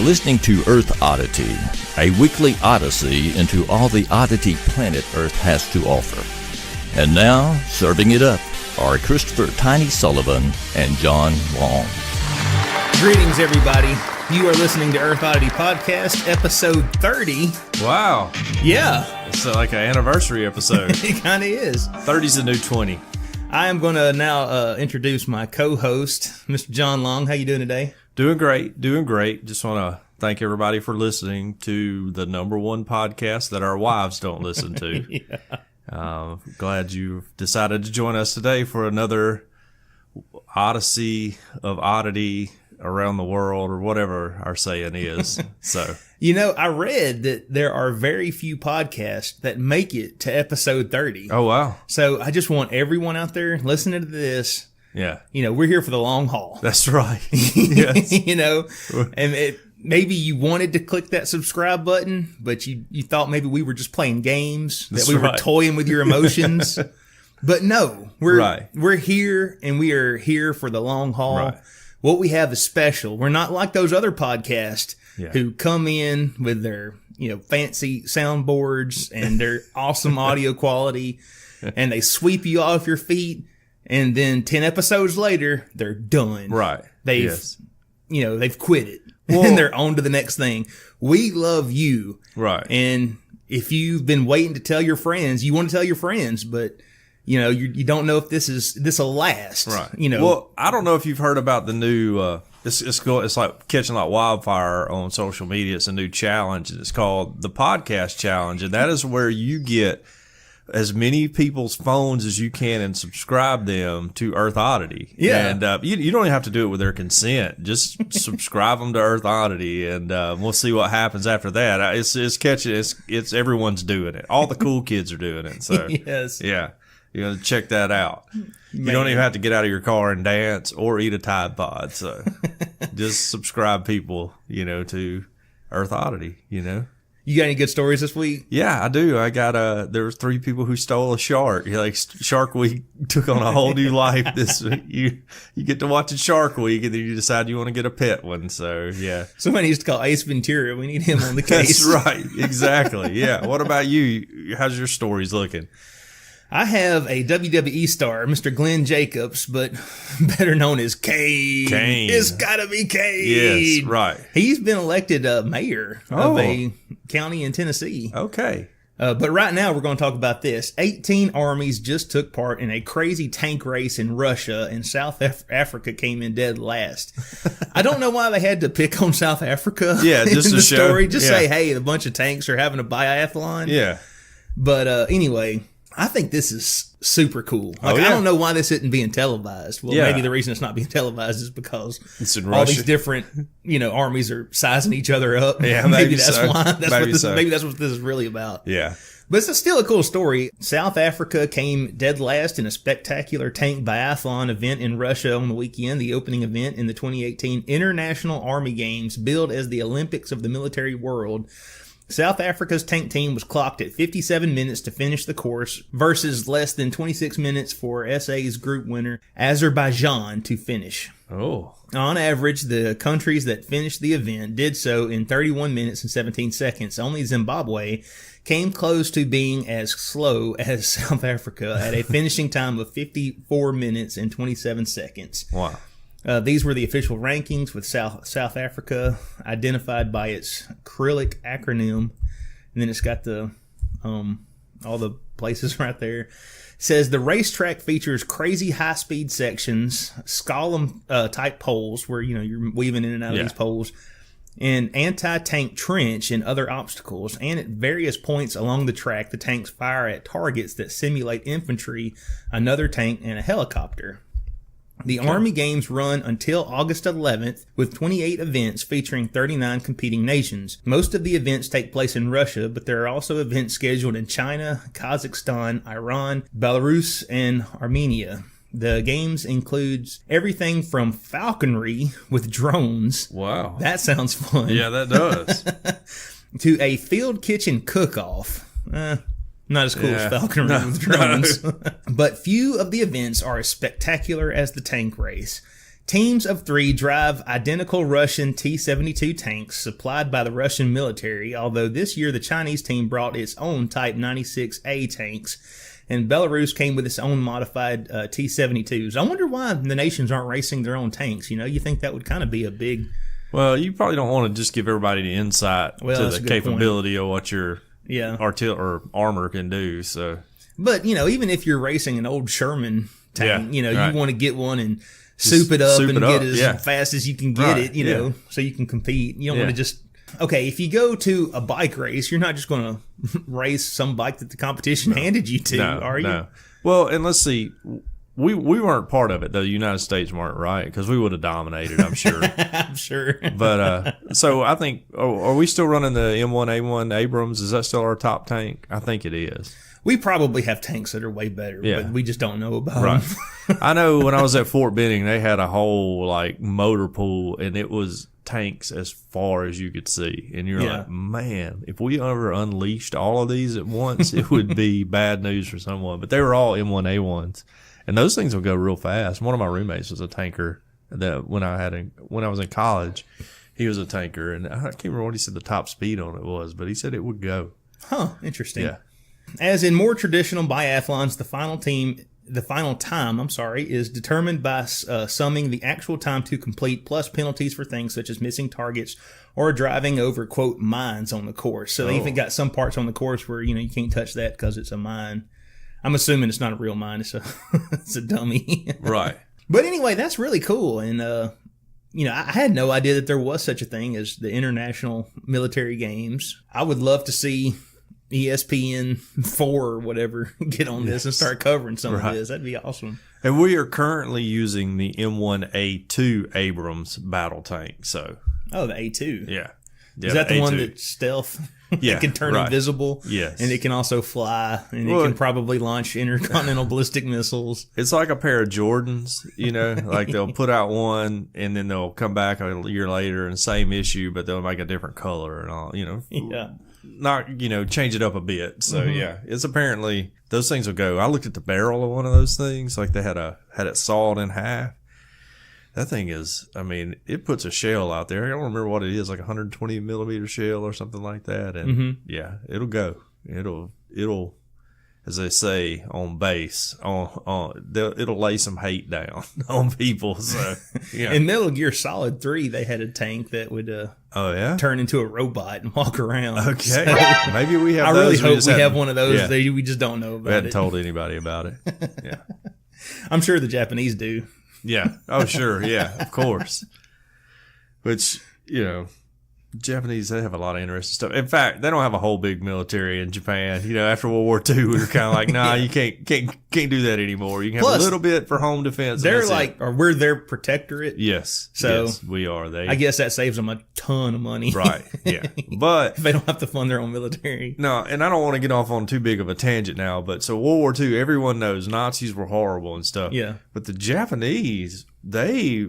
listening to Earth Oddity, a weekly odyssey into all the oddity planet Earth has to offer. And now, serving it up are Christopher Tiny Sullivan and John Long. Greetings, everybody. You are listening to Earth Oddity Podcast, episode 30. Wow. Yeah. It's like an anniversary episode. It kind of is. 30's the new 20. I am going to now introduce my co-host, Mr. John Long. How you doing today? Doing great. Just want to thank everybody for listening to the number one podcast that our wives don't listen to. Yeah. Glad you've decided to join us today for another odyssey of oddity around the world, or whatever our saying is. So, you know, I read that there are very few podcasts that make it to episode 30. Oh, wow. So I just want everyone out there listening to this. Yeah. You know, we're here for the long haul. That's right. Yes. You know, and maybe you wanted to click that subscribe button, but you thought maybe we were just playing games, that we were toying with your emotions. But no, we're here, and we are here for the long haul. Right. What we have is special. We're not like those other podcasts who come in with their, fancy soundboards and their awesome audio quality, and they sweep you off your feet, and then 10 episodes later, they're done. Right. They've quit it. And they're on to the next thing. We love you. Right. And if you've been waiting to tell your friends, you want to tell your friends, but you don't know if this will last. Right. Well, I don't know if you've heard about the new, it's like catching like wildfire on social media. It's a new challenge, and it's called the Podcast Challenge. And that is where you get as many people's phones as you can and subscribe them to Earth Oddity. Yeah. And you don't even have to do it with their consent. Just subscribe them to Earth Oddity, and we'll see what happens after that. It's catching. It's everyone's doing it. All the cool kids are doing it. So yes. Yeah. You got to check that out. Man. You don't even have to get out of your car and dance or eat a Tide Pod. So just subscribe people, to Earth Oddity, You got any good stories this week? Yeah, I do. I got there was 3 people who stole a shark. Like Shark Week took on a whole new life this week. You get to watch Shark Week, and then you decide you want to get a pet one. So yeah. Somebody needs to call Ace Ventura. We need him on the case. That's right. Exactly. Yeah. What about you? How's your stories looking? I have a WWE star, Mr. Glenn Jacobs, but better known as Cade. Kane. It's gotta be Cade. Yes, right. He's been elected mayor of a county in Tennessee. Okay. But right now we're going to talk about this. 18 armies just took part in a crazy tank race in Russia, and South Africa came in dead last. I don't know why they had to pick on South Africa. Yeah, just in to the show. story. Just say, hey, a bunch of tanks are having a biathlon. Yeah. But anyway, I think this is super cool. I don't know why this isn't being televised. Well, maybe the reason it's not being televised is because it's in all Russia. these different, armies are sizing each other up. Yeah, maybe that's so. why. Maybe that's what this is really about. Yeah. But it's still a cool story. South Africa came dead last in a spectacular tank biathlon event in Russia on the weekend, the opening event in the 2018 International Army Games, billed as the Olympics of the military world. South Africa's tank team was clocked at 57 minutes to finish the course versus less than 26 minutes for SA's group winner, Azerbaijan, to finish. Oh. On average, the countries that finished the event did so in 31 minutes and 17 seconds. Only Zimbabwe came close to being as slow as South Africa at a finishing time of 54 minutes and 27 seconds. Wow. These were the official rankings, with South Africa identified by its Cyrillic acronym, and then it's got the all the places right there. It says the racetrack features crazy high-speed sections, slalom type poles where you're weaving in and out of these poles, and anti-tank trench and other obstacles. And at various points along the track, the tanks fire at targets that simulate infantry, another tank, and a helicopter. The Army Games run until August 11th, with 28 events featuring 39 competing nations. Most of the events take place in Russia, but there are also events scheduled in China, Kazakhstan, Iran, Belarus, and Armenia. The games includes everything from falconry with drones. Wow. That sounds fun. Yeah, that does. To a field kitchen cook-off. Not as cool as falconry with drones. But few of the events are as spectacular as the tank race. Teams of 3 drive identical Russian T-72 tanks supplied by the Russian military, although this year the Chinese team brought its own Type 96A tanks, and Belarus came with its own modified T-72s. I wonder why the nations aren't racing their own tanks. You think that would kind of be a big... Well, you probably don't want to just give everybody the insight to the capability of what your or armor can do. So, but even if you're racing an old Sherman tank, you want to get one and soup it up get as fast as you can get it, so you can compete. You don't want to just if you go to a bike race, you're not just going to race some bike that the competition handed you to, are you? No. Well, and let's see. We weren't part of it. The United States weren't, right? Because we would have dominated, I'm sure. I'm sure. But so I think, are we still running the M1A1 Abrams? Is that still our top tank? I think it is. We probably have tanks that are way better, but we just don't know about them. I know when I was at Fort Benning, they had a whole motor pool, and it was tanks as far as you could see. And you're like, man, if we ever unleashed all of these at once, it would be bad news for someone. But they were all M1A1s. And those things will go real fast. One of my roommates was a tanker that when I was in college, he was a tanker, and I can't remember what he said the top speed on it was, but he said it would go. Huh, interesting. Yeah. As in more traditional biathlons, the final time is determined by summing the actual time to complete plus penalties for things such as missing targets or driving over, quote, mines on the course. So they even got some parts on the course where, you can't touch that because it's a mine. I'm assuming it's not a real mine. It's a dummy. Right. But anyway, that's really cool. And, I had no idea that there was such a thing as the International Military Games. I would love to see ESPN 4 or whatever get on this and start covering some of this. That'd be awesome. And we are currently using the M1A2 Abrams battle tank. So. Oh, the A2. Yeah. Is that the A2 one that's stealth? Yeah, it can turn invisible. Yes. And it can also fly. And it can probably launch intercontinental ballistic missiles. It's like a pair of Jordans, like they'll put out one and then they'll come back a year later and same issue, but they'll make a different color and all, Yeah. Not, change it up a bit. So, it's apparently, those things will go. I looked at the barrel of one of those things, like they had it sawed in half. That thing is, it puts a shell out there. I don't remember what it is, like a 120 millimeter shell or something like that. And it'll go. It'll, as they say on base, it'll lay some hate down on people. So, In Metal Gear Solid 3, they had a tank that would turn into a robot and walk around. Okay. So, maybe we have I those. really hope we have one of those. Yeah. We just don't know about it. We hadn't told anybody about it. Yeah. I'm sure the Japanese do. Yeah. Oh, sure. Yeah, of course. Which, Japanese, they have a lot of interesting stuff. In fact, they don't have a whole big military in Japan. After World War II, we were kind of like, nah, you can't do that anymore. You can have a little bit for home defense. They're or we're their protectorate. Yes. So yes, we are. I guess that saves them a ton of money. Right. Yeah. But they don't have to fund their own military. No, and I don't want to get off on too big of a tangent now, but so World War II, everyone knows Nazis were horrible and stuff. Yeah. But the Japanese, they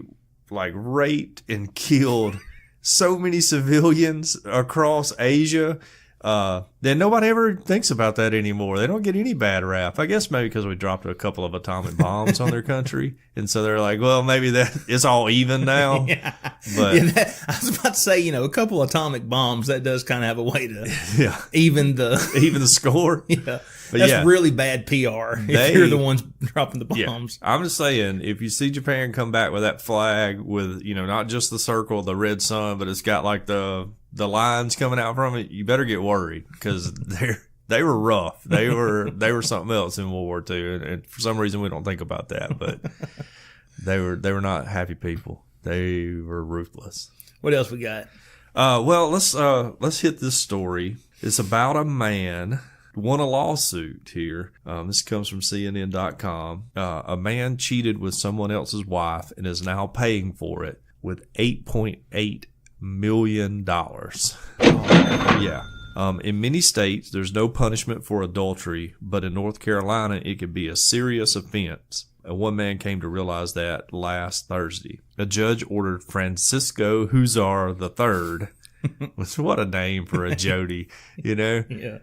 raped and killed so many civilians across Asia. Then nobody ever thinks about that anymore. They don't get any bad rap. I guess maybe because we dropped a couple of atomic bombs on their country. And so they're like, well, maybe that it's all even now. Yeah. But I was about to say, a couple of atomic bombs, that does kind of have a way to even the score. Yeah. But that's really bad PR if you're the ones dropping the bombs. Yeah. I'm just saying, if you see Japan come back with that flag with, not just the circle, the red sun, but it's got like the lines coming out from it, you better get worried because they were rough. They were something else in World War II, and for some reason we don't think about that, but they were not happy people. They were ruthless. What else we got? Well, let's hit this story. It's about a man won a lawsuit here. This comes from CNN.com. A man cheated with someone else's wife and is now paying for it with $8.8 million. Yeah. In many states, there's no punishment for adultery, but in North Carolina, it could be a serious offense. One man came to realize that last Thursday. A judge ordered Francisco Huzar III, what a name for a Jody, Yeah.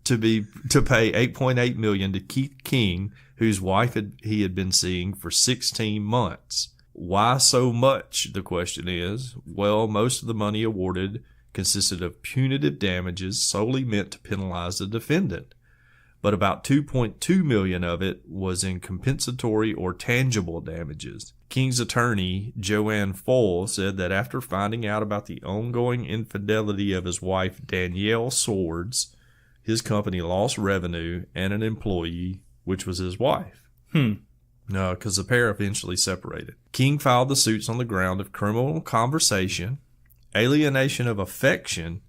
To pay $8.8 million to Keith King, whose wife he had been seeing for 16 months. Why so much, the question is? Well, most of the money awarded consisted of punitive damages solely meant to penalize the defendant, but about $2.2 million of it was in compensatory or tangible damages. King's attorney, Joanne Foyle, said that after finding out about the ongoing infidelity of his wife, Danielle Swords, his company lost revenue and an employee, which was his wife. No, because the pair eventually separated. King filed the suits on the ground of criminal conversation, alienation of affection.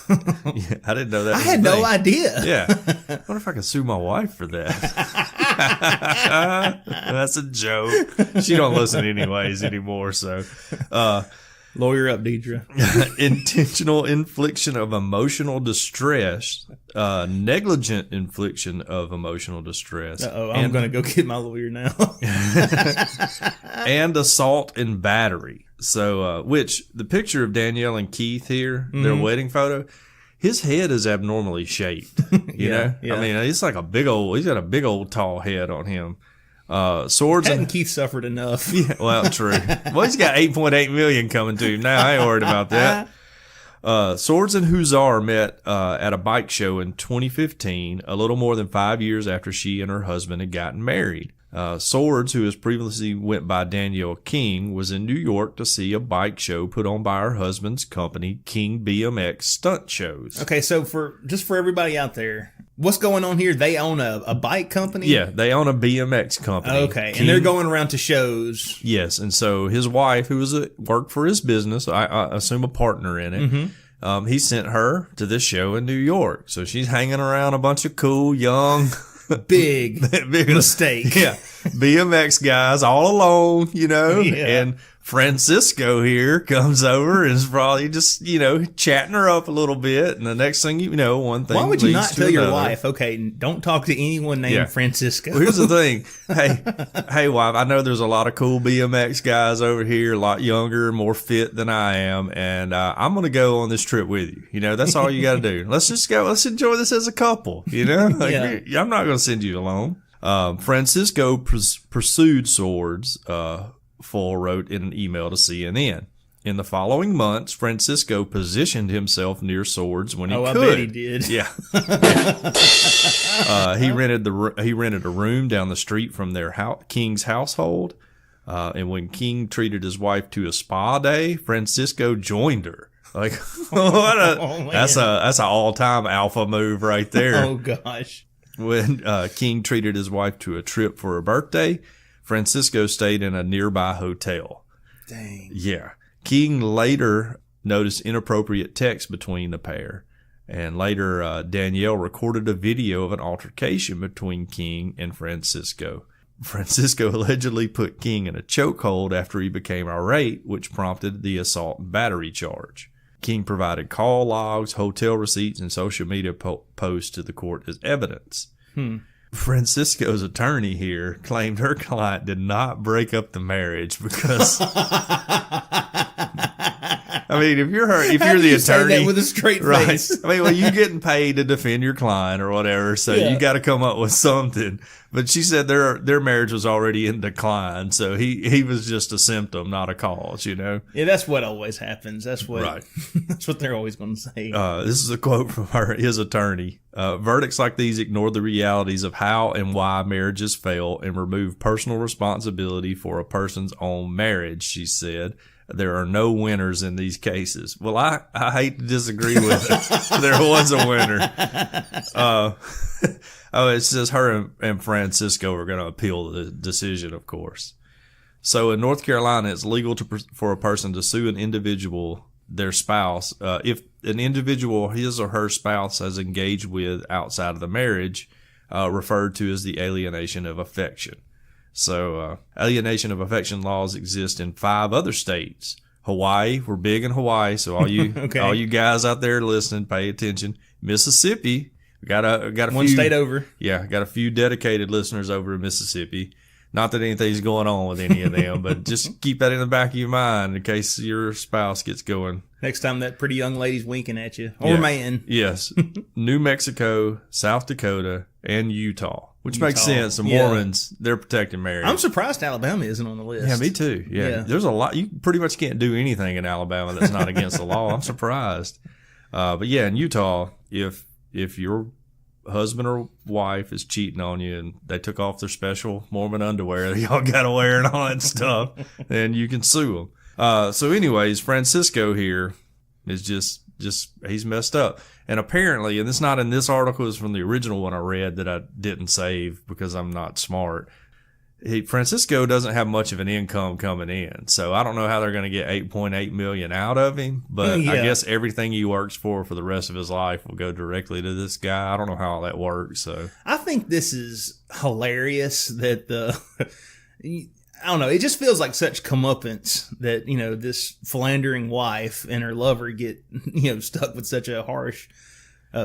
Yeah, I didn't know that. I had no idea. Yeah. I wonder if I could sue my wife for that. That's a joke. She don't listen anyways anymore, so. Lawyer up, Deidre. Intentional infliction of emotional distress, negligent infliction of emotional distress. I'm going to go get my lawyer now. And assault and battery. So, which the picture of Danielle and Keith here, their wedding photo, his head is abnormally shaped. You know? Yeah. I mean, it's like he's got a big old tall head on him. Swords Hadn't Keith suffered enough? Yeah, well, true. Well, he's got 8.8 million coming to him now. I ain't worried about that. Swords and Huszar met at a bike show in 2015, a little more than 5 years after she and her husband had gotten married. Swords, who has previously went by Danielle King, was in New York to see a bike show put on by her husband's company, King BMX Stunt Shows. Okay, so for everybody out there, what's going on here? They own a bike company? Yeah, they own a BMX company. Okay, and they're going around to shows. Yes, and so his wife, who worked for his business, I assume a partner in it, he sent her to this show in New York. So she's hanging around a bunch of cool, young... Big mistake. Yeah. BMX guys all alone, you know, Yeah. and Francisco here comes over and is probably just, chatting her up a little bit. And the next thing you know, one thing Why would you leads not to tell your another. wife, okay, don't talk to anyone named Francisco? Well, here's the thing. Hey, wife, I know there's a lot of cool BMX guys over here, a lot younger, more fit than I am. And I'm going to go on this trip with you. That's all you got to do. Let's just go. Let's enjoy this as a couple, I'm not going to send you alone. Francisco pursued Swords, Foyle wrote in an email to CNN. In the following months, Francisco positioned himself near Swords when he could. I bet he did. Yeah. He rented a room down the street from their King's household. And when King treated his wife to a spa day, Francisco joined her. Like, that's an all-time alpha move right there. Oh gosh. When King treated his wife to a trip for her birthday, Francisco stayed in a nearby hotel. Dang. Yeah. King later noticed inappropriate texts between the pair. And later, Danielle recorded a video of an altercation between King and Francisco. Francisco allegedly put King in a chokehold after he became irate, which prompted the assault and battery charge. King provided call logs, hotel receipts, and social media posts to the court as evidence. Francisco's attorney here claimed her client did not break up the marriage because I mean, if you're the attorney, say that with a straight face? I mean, well, you're getting paid to defend your client or whatever, so you got to come up with something. But she said their marriage was already in decline, so he was just a symptom, not a cause. Yeah, that's what always happens. That's what that's what they're always going to say. This is a quote from his attorney. Verdicts like these ignore the realities of how and why marriages fail and remove personal responsibility for a person's own marriage, she said. There are no winners in these cases. Well, I hate to disagree with it. There was a winner. It says her and Francisco are going to appeal the decision, of course. So in North Carolina, it's legal for a person to sue an individual, their spouse, if an individual, his or her spouse, has engaged with outside of the marriage, referred to as the alienation of affection. So alienation of affection laws exist in 5 other states. Hawaii, we're big in Hawaii, so all you all you guys out there listening, pay attention. Mississippi, we got a one few, state over. Yeah, got a few dedicated listeners over in Mississippi. Not that anything's going on with any of them, but just keep that in the back of your mind in case your spouse gets going. Next time that pretty young lady's winking at you, or man. Yes. New Mexico, South Dakota, and Utah, which makes Utah, sense. The yeah. Mormons, they're protecting marriage. I'm surprised Alabama isn't on the list. Yeah, me too. Yeah. Yeah. There's a lot. You pretty much can't do anything in Alabama that's not against the law. I'm surprised. But yeah, in Utah, if your husband or wife is cheating on you and they took off their special Mormon underwear that y'all got to wear and all that stuff, then you can sue them. So anyways, Francisco here is just he's messed up. And apparently, and it's not in this article, it's from the original one I read that I didn't save because I'm not smart. Francisco doesn't have much of an income coming in, so I don't know how they're going to get $8.8 million out of him. But Yeah. I guess everything he works for the rest of his life will go directly to this guy. I don't know how all that works. So I think this is hilarious that I don't know. It just feels like such comeuppance that, this philandering wife and her lover get, stuck with such a harsh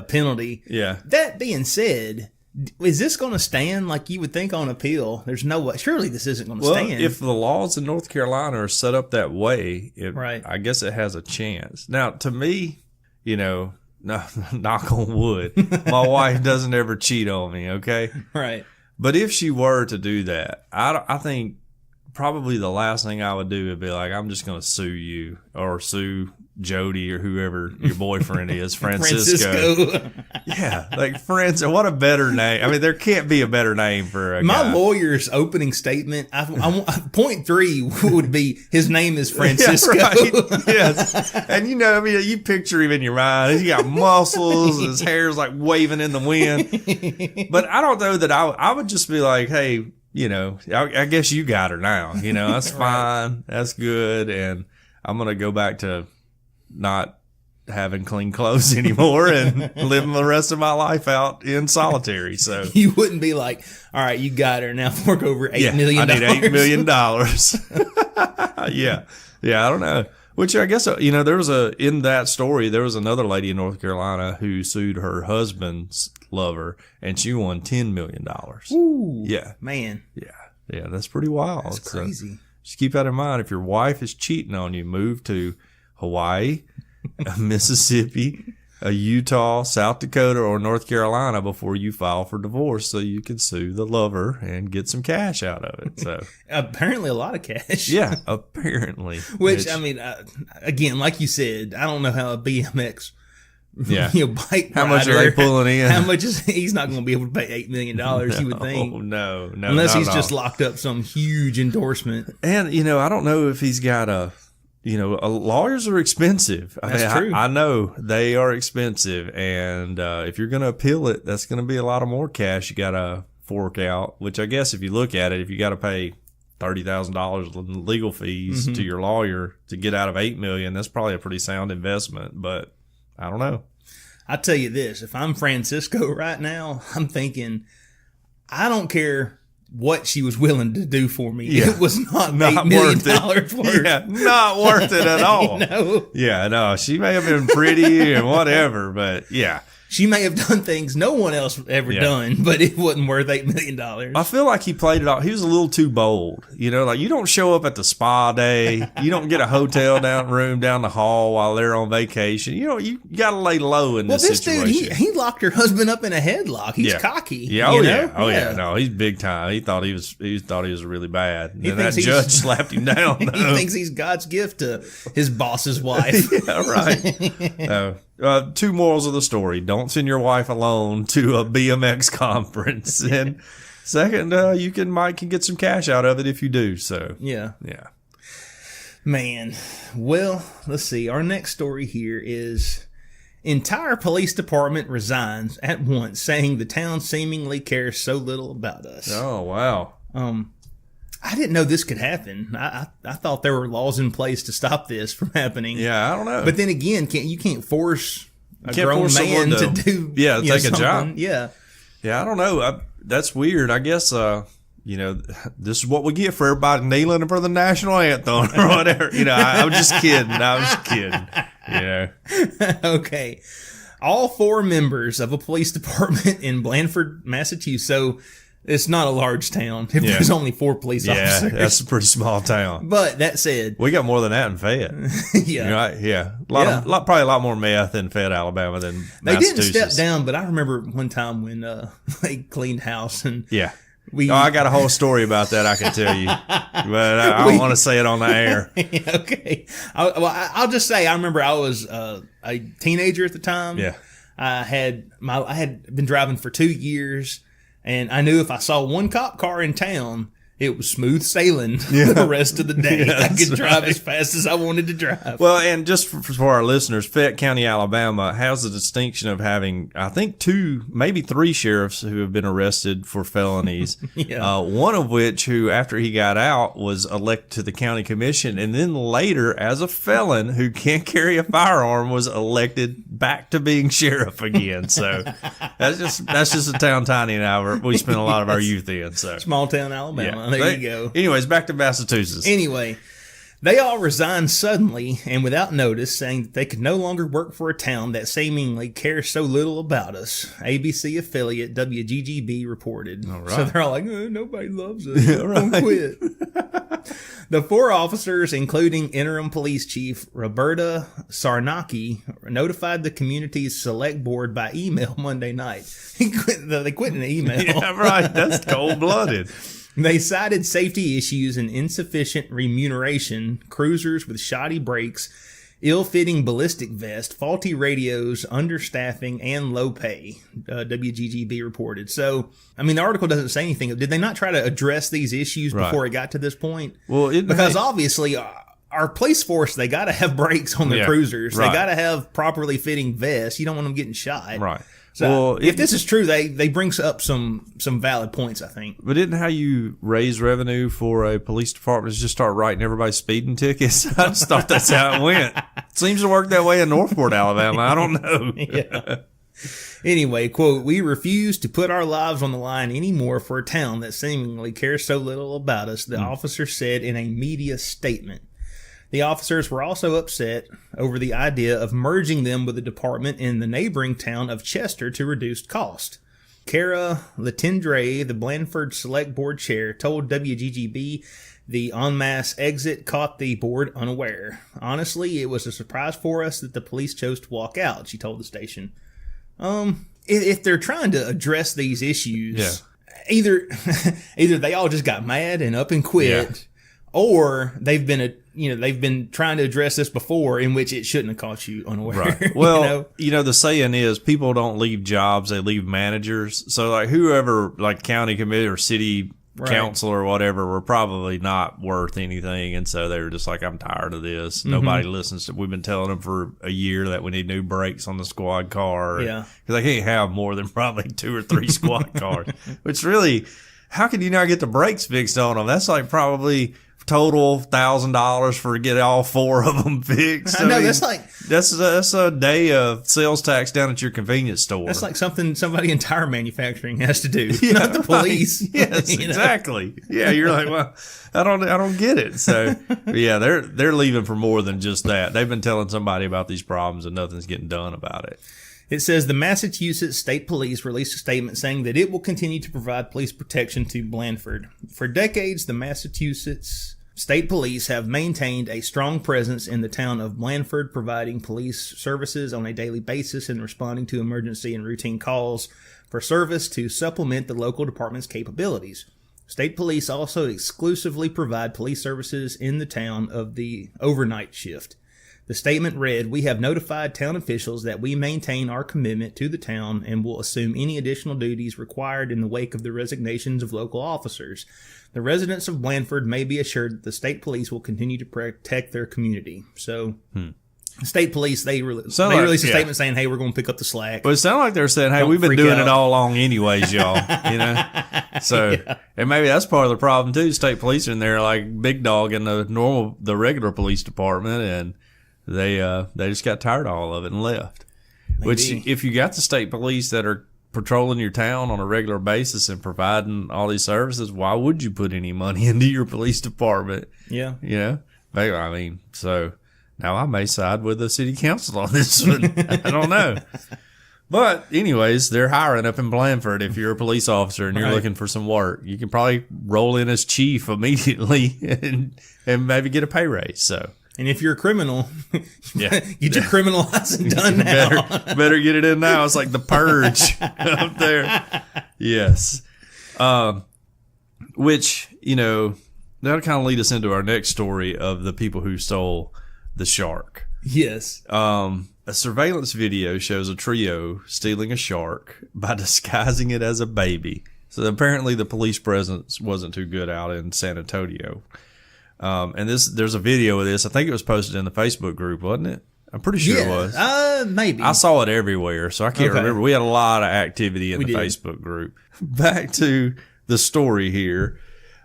penalty. yeah, That being said, is this going to stand like you would think on appeal? There's no way. Surely this isn't going to well, stand. if the laws in North Carolina are set up that way, Right. I guess it has a chance. Now, to me, no, knock on wood, my wife doesn't ever cheat on me. Okay, Right. but if she were to do that, I think probably the last thing I would do would be like, I'm just going to sue you or sue Jody or whoever your boyfriend is, Francisco. Yeah, like friends. What a better name. I mean, there can't be a better name for a My guy. lawyer's opening statement, point 3 would be his name is Francisco. Yeah, right. Yes. And you picture him in your mind. He's got muscles. His hair's like waving in the wind. But I don't know that I would just be like, hey, I guess you got her now. That's fine. That's good. And I'm going to go back to not having clean clothes anymore and living the rest of my life out in solitary. So You wouldn't be like, all right, you got her. Now fork over $8 million. I need $8 million. Yeah. I don't know. Which I guess, there was in that story, there was another lady in North Carolina who sued her husband's lover and she won $10 million. Ooh, Yeah. man, Yeah. That's pretty wild. that's crazy. Just keep that in mind. If your wife is cheating on you, move to Hawaii, Mississippi, Utah, South Dakota, or North Carolina before you file for divorce so you can sue the lover and get some cash out of it. So Apparently a lot of cash. yeah, apparently. Which, I mean, again, like you said, I don't know how a BMX Yeah. bike How much are rider- they pulling in? How much is he's not going to be able to pay $8 million? You would think, No, unless not he's at just all. locked up some huge endorsement. And I don't know if he's got lawyers are expensive. That's true. I know they are expensive, and if you're going to appeal it, that's going to be a lot of more cash you got to fork out. Which I guess if you look at it, if you got to pay $30,000 in legal fees to your lawyer to get out of $8 million, that's probably a pretty sound investment. But I don't know. I tell you this: if I'm Francisco right now, I'm thinking, I don't care what she was willing to do for me. Yeah. It was not $8 Not million worth it. worth. Yeah, not worth it at all. No. Yeah, no, she may have been pretty and whatever, but yeah. She may have done things no one else ever Yeah. done, but it wasn't worth $8 million. I feel like he played it off. He was a little too bold. Like you don't show up at the spa day. You don't get a hotel room down the hall while they're on vacation. You got to lay low in Well, this this dude, situation. he locked her husband up in a headlock. He's Yeah. cocky. Yeah, you oh know? yeah, oh yeah. No, he's big time. He thought he was really bad. And then that thinks judge he's- slapped him down. He thinks he's God's gift to his boss's wife. Yeah, right. Two morals of the story: don't send your wife alone to a BMX conference, and second, you can get some cash out of it if you do. So Yeah. yeah. Man. Well, let's see. Our next story here is entire police department resigns at once, saying the town seemingly cares so little about us. Oh wow. I didn't know this could happen. I thought there were laws in place to stop this from happening. Yeah, I don't know. But then again, you can't force a Can't grown force man someone to do take a something. job. Yeah. Yeah, I don't know. That's weird. I guess this is what we get for everybody kneeling for the national anthem or whatever. I'm just kidding. I was just kidding. Okay. All 4 members of a police department in Blandford, Massachusetts. So It's not a large town. If there's only 4 police officers. Yeah, that's a pretty small town. But that said, we got more than that in Fayette. Yeah, right? Yeah, probably a lot more meth in Fayette, Alabama than they Massachusetts. didn't step down. But I remember one time when they cleaned house and I got a whole story about that I can tell you, but I don't want to say it on the air. Okay, I'll just say I remember I was a teenager at the time. Yeah, I had been driving for 2 years. And I knew if I saw one cop car in town, it was smooth sailing for the rest of the day. I could drive as fast as I wanted to drive. Well, and just for our listeners, Fayette County, Alabama has the distinction of having, I think, 2, maybe 3 sheriffs who have been arrested for felonies. One of which, who after he got out, was elected to the county commission, and then later, as a felon who can't carry a firearm, was elected back to being sheriff again. So that's just a town Tiny and I we spent a lot of our youth in. So small town Alabama. There you go. Anyways, back to Massachusetts. Anyway, they all resigned suddenly and without notice, saying that they could no longer work for a town that seemingly cares so little about us. ABC affiliate WGGB reported. All right. So they're all like, nobody loves us. Don't quit. The 4 officers, including interim police chief Roberta Sarnacki, notified the community's select board by email Monday night. They quit in an email. Yeah, right. That's cold-blooded. They cited safety issues and insufficient remuneration, cruisers with shoddy brakes, ill-fitting ballistic vests, faulty radios, understaffing, and low pay, WGGB reported. So, I mean, the article doesn't say anything. Did they not try to address these issues before it got to this point? Well, because obviously our police force, they got to have brakes on their cruisers. They got to have properly fitting vests. You don't want them getting shot. Right. So if this is true, they bring up some valid points, I think. But isn't how you raise revenue for a police department is just start writing everybody speeding tickets? I just thought that's how it went. Seems to work that way in Northport, Alabama. I don't know. Yeah. Anyway, quote, "We refuse to put our lives on the line anymore for a town that seemingly cares so little about us," the officer said in a media statement. The officers were also upset over the idea of merging them with a department in the neighboring town of Chester to reduce cost. Kara Latendre, the Blandford Select Board chair, told WGGB the en masse exit caught the board unaware. "Honestly, it was a surprise for us that the police chose to walk out," she told the station. If they're trying to address these issues, either they all just got mad and up and quit, or they've been trying to address this before, in which it shouldn't have caught you unaware. Right. Well, the saying is people don't leave jobs, they leave managers. So like whoever, like county committee or city council or whatever, were probably not worth anything. And so they were just like, I'm tired of this. Mm-hmm. Nobody listens to, we've been telling them for a year that we need new brakes on the squad car. Yeah. Because they can't have more than probably 2 or 3 squad cars, which really, how can you not get the brakes fixed on them? That's like probably total $1,000 for get all 4 of them fixed. I know, that's like that's a day of sales tax down at your convenience store. That's like something somebody in tire manufacturing has to do, not the police. Right. Yes, exactly. Yeah, you're like, well, I don't get it. So yeah, they're leaving for more than just that. They've been telling somebody about these problems and nothing's getting done about it. It says the Massachusetts State Police released a statement saying that it will continue to provide police protection to Blandford. For decades, the Massachusetts State Police have maintained a strong presence in the town of Blandford, providing police services on a daily basis and responding to emergency and routine calls for service to supplement the local department's capabilities. State Police also exclusively provide police services in the town of the overnight shift. The statement read, "We have notified town officials that we maintain our commitment to the town and will assume any additional duties required in the wake of the resignations of local officers. The residents of Blandford may be assured that the state police will continue to protect their community." So, State Police, they released a statement saying, "Hey, we're going to pick up the slack." But it sounded like they're saying, "Hey, we've been doing it all along anyways, y'all." So, and maybe that's part of the problem too. State Police are in there like big dog in the regular police department, and they just got tired of all of it and left. Maybe. Which, if you got the state police that are patrolling your town on a regular basis and providing all these services, why would you put any money into your police department? Yeah. Maybe, I mean, so now I may side with the city council on this one. I don't know. But anyways, they're hiring up in Blandford. If you're a police officer and you're looking for some work, you can probably roll in as chief immediately and maybe get a pay raise. So, and if you're a criminal, yeah, get your criminal license done now. better get it in now. It's like the purge up there. Yes. Which, that'll kind of lead us into our next story of the people who stole the shark. Yes. A surveillance video shows a trio stealing a shark by disguising it as a baby. So apparently the police presence wasn't too good out in San Antonio. And there's a video of this. I think it was posted in the Facebook group, wasn't it? I'm pretty sure it was. Maybe. I saw it everywhere, so I can't remember. We had a lot of activity in the Facebook group. Back to the story here.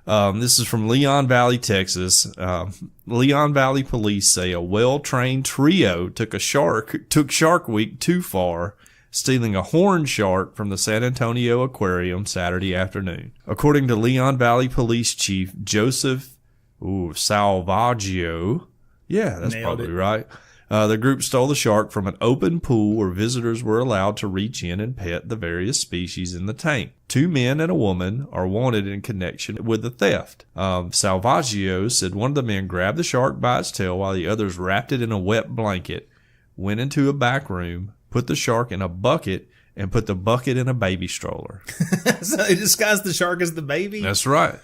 This is from Leon Valley, Texas. Leon Valley police say a well-trained trio took Shark Week too far, stealing a horned shark from the San Antonio Aquarium Saturday afternoon. According to Leon Valley Police Chief Joseph Salvaggio, that's probably right. The group stole the shark from an open pool where visitors were allowed to reach in and pet the various species in the tank. 2 men and a woman are wanted in connection with the theft. Salvaggio said one of the men grabbed the shark by its tail while the others wrapped it in a wet blanket, went into a back room, put the shark in a bucket, and put the bucket in a baby stroller. So they disguised the shark as the baby? That's right.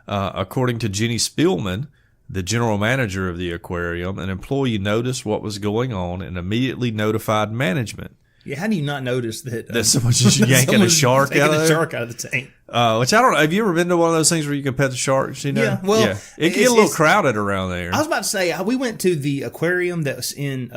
According to Jenny Spielman, the general manager of the aquarium, an employee noticed what was going on and immediately notified management. Yeah, how do you not notice that someone's just yanking a shark out of there? Shark out of the tank. Which I don't know. Have you ever been to one of those things where you can pet the sharks? Yeah, well, it get a little crowded around there. I was about to say, we went to the aquarium that was in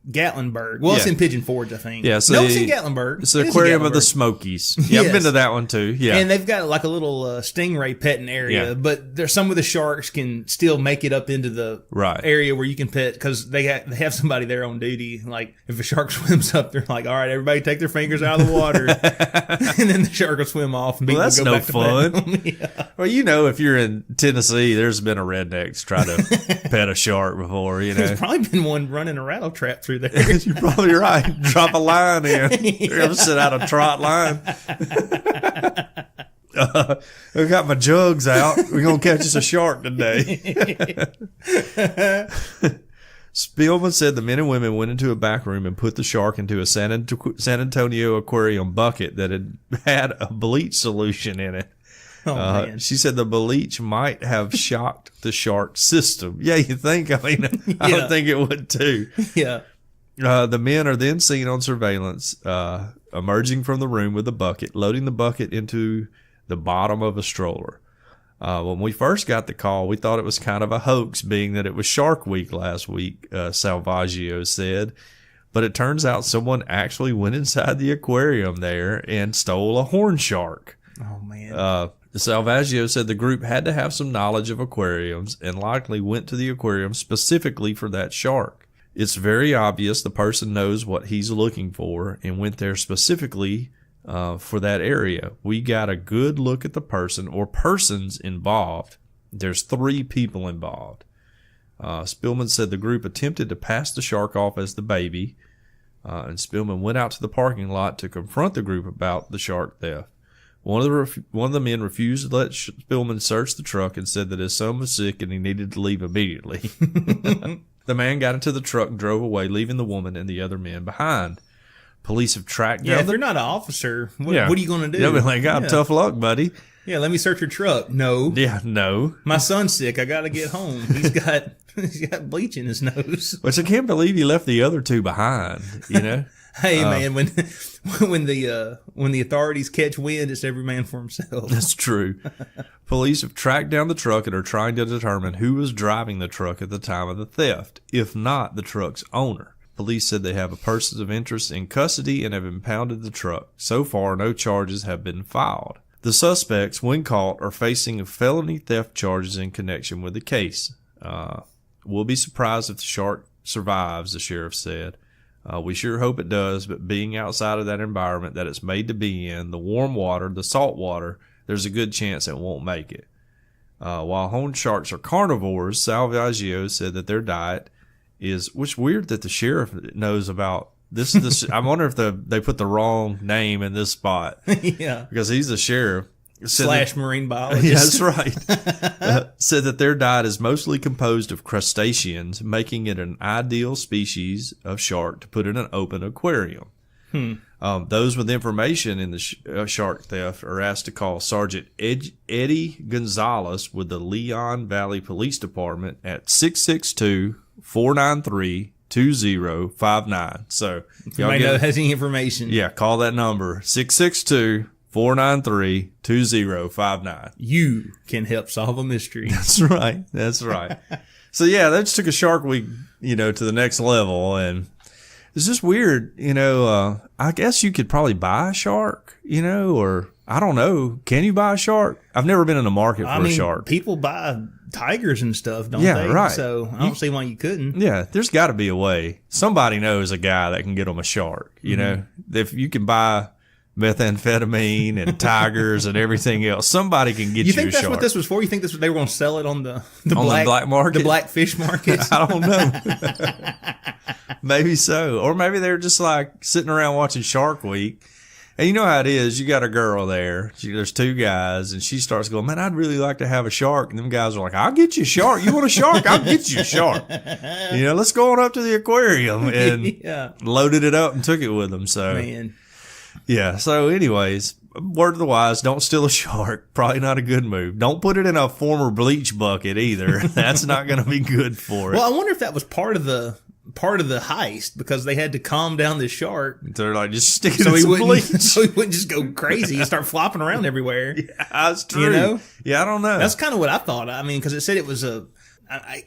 Gatlinburg. Well, it's in Pigeon Forge, I think. Yeah, so it's in Gatlinburg. It's the aquarium of the Smokies. Yeah, I've been to that one too. Yeah, and they've got like a little stingray petting area, but there's some of the sharks can still make it up into the area where you can pet because they have somebody there on duty. Like if a shark swims up, they're like, "All right, everybody, take their fingers out of the water," and then the shark will swim off. And that's go no back fun. To pet them. Well, if you're in Tennessee, there's been a redneck try to pet a shark before. There's probably been one running a rattle trap through there. You're probably right. Drop a line in. You're going to sit out a trot line. I got my jugs out. We're going to catch us a shark today. Spielman said the men and women went into a back room and put the shark into a San Antonio aquarium bucket that had a bleach solution in it. Man. She said the bleach might have shocked the shark system. Yeah, you think? I would think it would too. Yeah. The men are then seen on surveillance emerging from the room with a bucket, loading the bucket into the bottom of a stroller. When we first got the call, we thought it was kind of a hoax, being that it was Shark Week last week, Salvaggio said. But it turns out someone actually went inside the aquarium there and stole a horn shark. Oh, man. Salvaggio said the group had to have some knowledge of aquariums and likely went to the aquarium specifically for that shark. It's very obvious the person knows what he's looking for and went there specifically for that area. We got a good look at the person or persons involved. There's 3 people involved. Spielman said the group attempted to pass the shark off as the baby, and Spielman went out to the parking lot to confront the group about the shark theft. One of the men refused to let Spielman search the truck and said that his son was sick and he needed to leave immediately. The man got into the truck and drove away, leaving the woman and the other men behind. Police have tracked down. If you're not an officer, what are you going to do? They'll be like, tough luck, buddy. Yeah, let me search your truck. No. Yeah, no. My son's sick. I got to get home. He's got bleach in his nose. Which I can't believe he left the other 2 behind, Hey, man, when the authorities catch wind, it's every man for himself. That's true. Police have tracked down the truck and are trying to determine who was driving the truck at the time of the theft, if not the truck's owner. Police said they have a person of interest in custody and have impounded the truck. So far, no charges have been filed. The suspects, when caught, are facing felony theft charges in connection with the case. We'll be surprised if the shark survives, the sheriff said. We sure hope it does, but being outside of that environment that it's made to be in, the warm water, the salt water, there's a good chance it won't make it. While horned sharks are carnivores, Salvaggio said that their diet is, which weird that the sheriff knows about This is the. I wonder if they put the wrong name in this spot. Yeah, because he's the sheriff. / marine biologist. Yeah, that's right. Said that their diet is mostly composed of crustaceans, making it an ideal species of shark to put in an open aquarium. Those with information in the shark theft are asked to call Sergeant Eddie Gonzalez with the Leon Valley Police Department at 662-493-2059. So, if anybody has any information, yeah, call that number 662-493-2059. You can help solve a mystery. That's right. That's right. So yeah, that just took a Shark Week, to the next level, and it's just weird, I guess you could probably buy a shark, or I don't know. Can you buy a shark? I've never been in the market for a shark. People buy tigers and stuff, don't they? Yeah, right. So I don't see why you couldn't. Yeah, there's got to be a way. Somebody knows a guy that can get them a shark, If you can buy methamphetamine and tigers and everything else, somebody can get you a shark. You think that's what this was for? You think they were going to sell it on the black market? The black fish market? I don't know. Maybe so. Or maybe they're just like sitting around watching Shark Week. And you know how it is. You got a girl there. There's two guys, and she starts going, man, I'd really like to have a shark. And them guys are like, I'll get you a shark. You want a shark? I'll get you a shark. Let's go on up to the aquarium. And loaded it up and took it with them. So, man. Yeah. So anyways, word of the wise, don't steal a shark. Probably not a good move. Don't put it in a former bleach bucket either. That's not going to be good for it. Well, I wonder if that was part of the heist, because they had to calm down the shark. They're like, just stick it in some bleach. So he wouldn't just go crazy and start flopping around everywhere. Yeah, that's true. Yeah, I don't know. That's kind of what I thought. I mean, because it said it was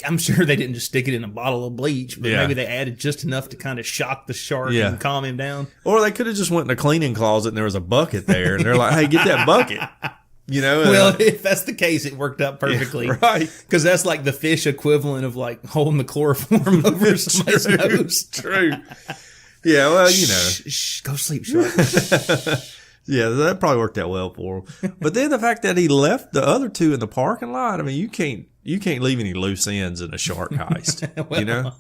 I'm sure they didn't just stick it in a bottle of bleach, but maybe they added just enough to kind of shock the shark and calm him down. Or they could have just went in a cleaning closet and there was a bucket there, and they're like, hey, get that bucket. Well, if that's the case, it worked out perfectly. Yeah, right. Because that's like the fish equivalent of like holding the chloroform over somebody's nose. True. Yeah, well, Shh, go sleep, shark. Yeah, that probably worked out well for him. But then the fact that he left the other two in the parking lot, I mean, you can't leave any loose ends in a shark heist. You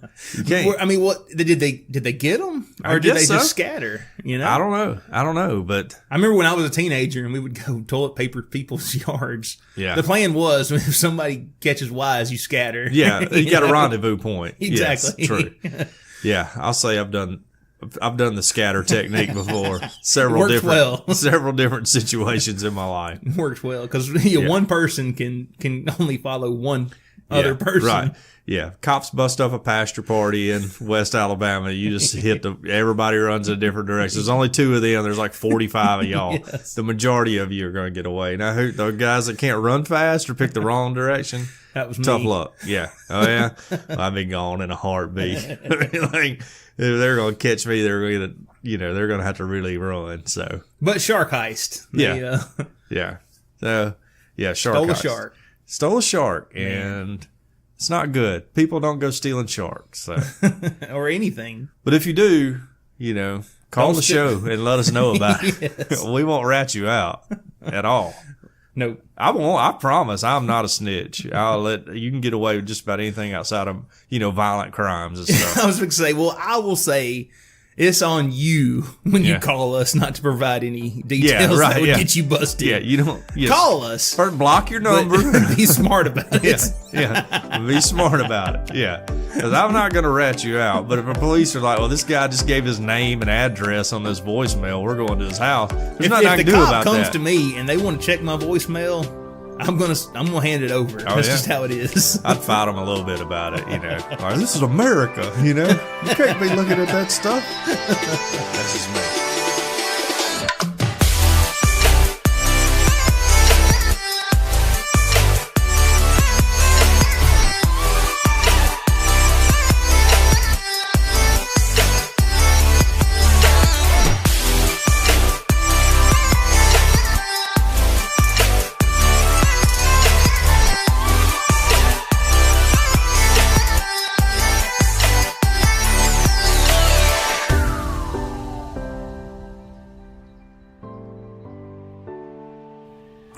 can't. I mean, what did they get them, or did they just scatter? I don't know. But I remember when I was a teenager and we would go toilet paper people's yards. Yeah, the plan was if somebody catches wise, you scatter. Yeah, you got a rendezvous point. Exactly. Yes, true. Yeah, I'll say I've done the scatter technique before. Several different situations in my life. It works well because one person can only follow one other person. Right. Yeah. Cops bust up a pasture party in West Alabama. You just hit everybody runs in a different direction. There's only two of them. There's like 45 of y'all. Yes. The majority of you are going to get away. Now, the guys that can't run fast or pick the wrong direction? That was tough me. luck. Yeah. Oh yeah. I'd be gone in a heartbeat. Like, if they're going to catch me, they're going to have to really run. So, but shark heist. Yeah. So, yeah, shark heist. Stole a shark, and it's not good. People don't go stealing sharks. So. Or anything. But if you do, call the show and let us know about it. We won't rat you out at all. Nope. I won't. I promise. I'm not a snitch. You can get away with just about anything outside of, violent crimes and stuff. I was going to say, well, I will say it's on you when you call us not to provide any details that would get you busted. Yeah, you don't. Call us. First, block your number. Be smart about it. Yeah. Be smart about it. Yeah. Because I'm not going to rat you out. But if the police are like, well, this guy just gave his name and address on this voicemail, we're going to his house. There's nothing I can do about that. If the cop comes to me and they want to check my voicemail, I'm gonna hand it over. That's just how it is. I'd fight them a little bit about it, Like, this is America, You can't be looking at that stuff. That's just me.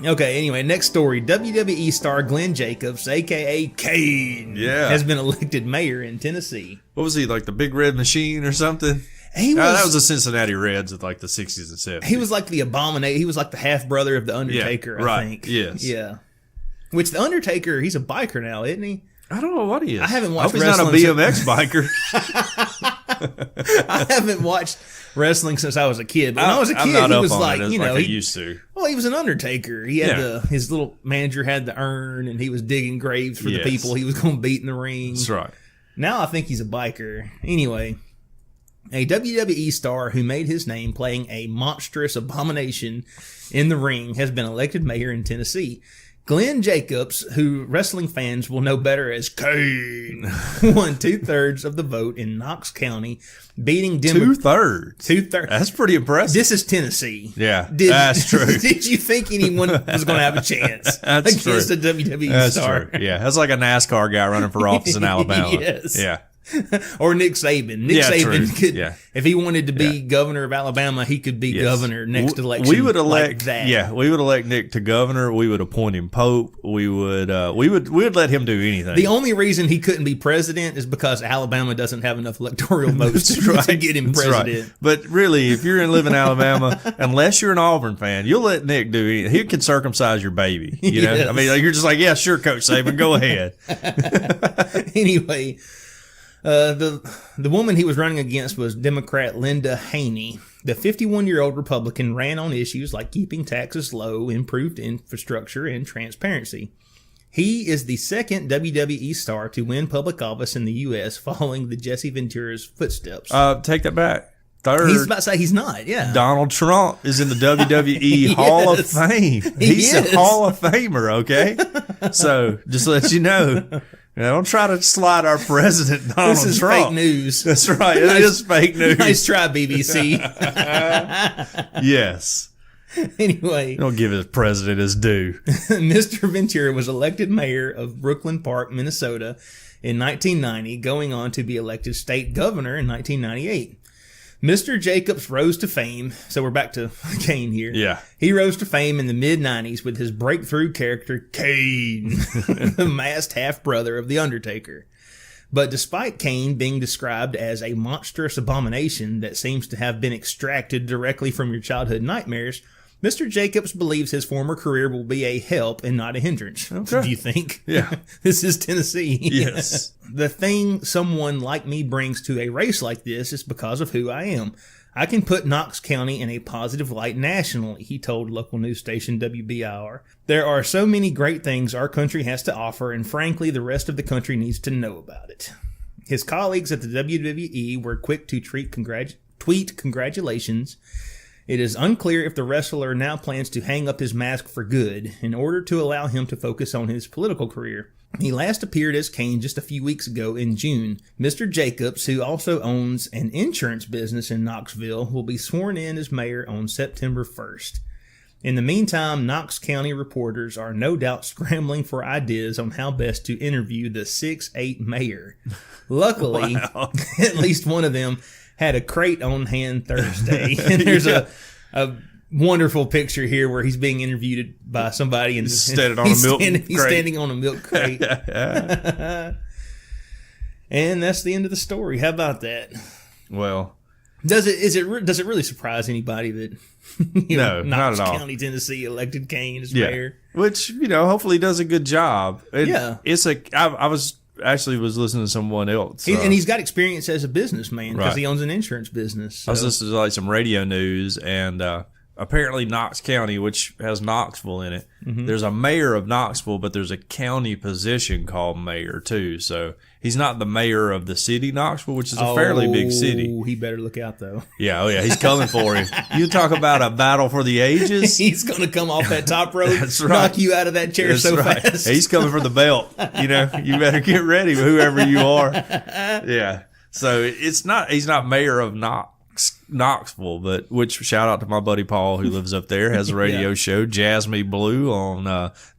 Okay, anyway, next story. WWE star Glenn Jacobs, a.k.a. Kane, has been elected mayor in Tennessee. What was he, like the Big Red Machine or something? That was the Cincinnati Reds of like the 60s and 70s. He was like the abomination. He was like the half brother of the Undertaker. I think. Yes. Yeah. Which the Undertaker, he's a biker now, isn't he? I don't know what he is. I haven't watched He's not a BMX biker. I haven't watched wrestling since I was a kid. But when I was a kid, he was like, he used to. Well, he was an Undertaker. He had his little manager had the urn, and he was digging graves for the people he was going to beat in the ring. That's right. Now I think he's a biker. Anyway, a WWE star who made his name playing a monstrous abomination in the ring has been elected mayor in Tennessee. Glenn Jacobs, who wrestling fans will know better as Kane, won 2/3 of the vote in Knox County, beating 2/3. 2/3. That's pretty impressive. This is Tennessee. Yeah, that's true. Did you think anyone was going to have a chance against a WWE star? True. Yeah, that's like a NASCAR guy running for office in Alabama. Yes. Yeah. Or Nick Saban. Nick Saban could, if he wanted to be governor of Alabama, he could be governor next election. We would elect like that. Yeah, we would elect Nick to governor. We would appoint him pope. We would let him do anything. The only reason he couldn't be president is because Alabama doesn't have enough electoral votes to get him president. Right. But really, if you're in living Alabama, unless you're an Auburn fan, you'll let Nick do anything. He can circumcise your baby. You know, I mean, you're just like, yeah, sure, Coach Saban, go ahead. Anyway. The woman he was running against was Democrat Linda Haney. The 51-year-old Republican ran on issues like keeping taxes low, improved infrastructure, and transparency. He is the second WWE star to win public office in the U.S. following the Jesse Ventura's footsteps. Take that back. Third. He's about to say he's not, yeah. Donald Trump is in the WWE Hall of Fame. He's a Hall of Famer, okay? So, just to let you know. Don't try to slide our president, Donald Trump. This is fake news. That's right. It is fake news. Nice try, BBC. Yes. Anyway. Don't give his president his due. Mr. Ventura was elected mayor of Brooklyn Park, Minnesota in 1990, going on to be elected state governor in 1998. Mr. Jacobs rose to fame. So we're back to Kane here. Yeah. He rose to fame in the mid-90s with his breakthrough character, Kane, the masked half-brother of The Undertaker. But despite Kane being described as a monstrous abomination that seems to have been extracted directly from your childhood nightmares, Mr. Jacobs believes his former career will be a help and not a hindrance. Okay. Do you think? Yeah. This is Tennessee. Yes. The thing someone like me brings to a race like this is because of who I am. I can put Knox County in a positive light nationally, he told local news station WBIR. There are so many great things our country has to offer, and frankly, the rest of the country needs to know about it. His colleagues at the WWE were quick to tweet congratulations. It is unclear if the wrestler now plans to hang up his mask for good in order to allow him to focus on his political career. He last appeared as Kane just a few weeks ago in June. Mr. Jacobs, who also owns an insurance business in Knoxville, will be sworn in as mayor on September 1st. In the meantime, Knox County reporters are no doubt scrambling for ideas on how best to interview the 6'8" mayor. Luckily, at least one of them had a crate on hand Thursday. And there's a wonderful picture here where he's being interviewed by somebody and he's standing on a milk crate. And that's the end of the story. How about that? Well, does it really surprise anybody that no, Knox not at all. County, Tennessee elected Kane as mayor? Which, hopefully does a good job. It's I was listening to someone else. And he's got experience as a businessman because he owns an insurance business. So. I was listening to like some radio news, and apparently Knox County, which has Knoxville in it, there's a mayor of Knoxville, but there's a county position called mayor too. So he's not the mayor of the city Knoxville, which is a fairly big city. He better look out though. Yeah, he's coming for him. You talk about a battle for the ages. He's going to come off that top rope, That's right. knock you out of that chair fast. He's coming for the belt. You better get ready, whoever you are. Yeah. So he's not mayor of Knoxville, but which shout out to my buddy Paul who lives up there, has a radio show, Jazz Me Blue on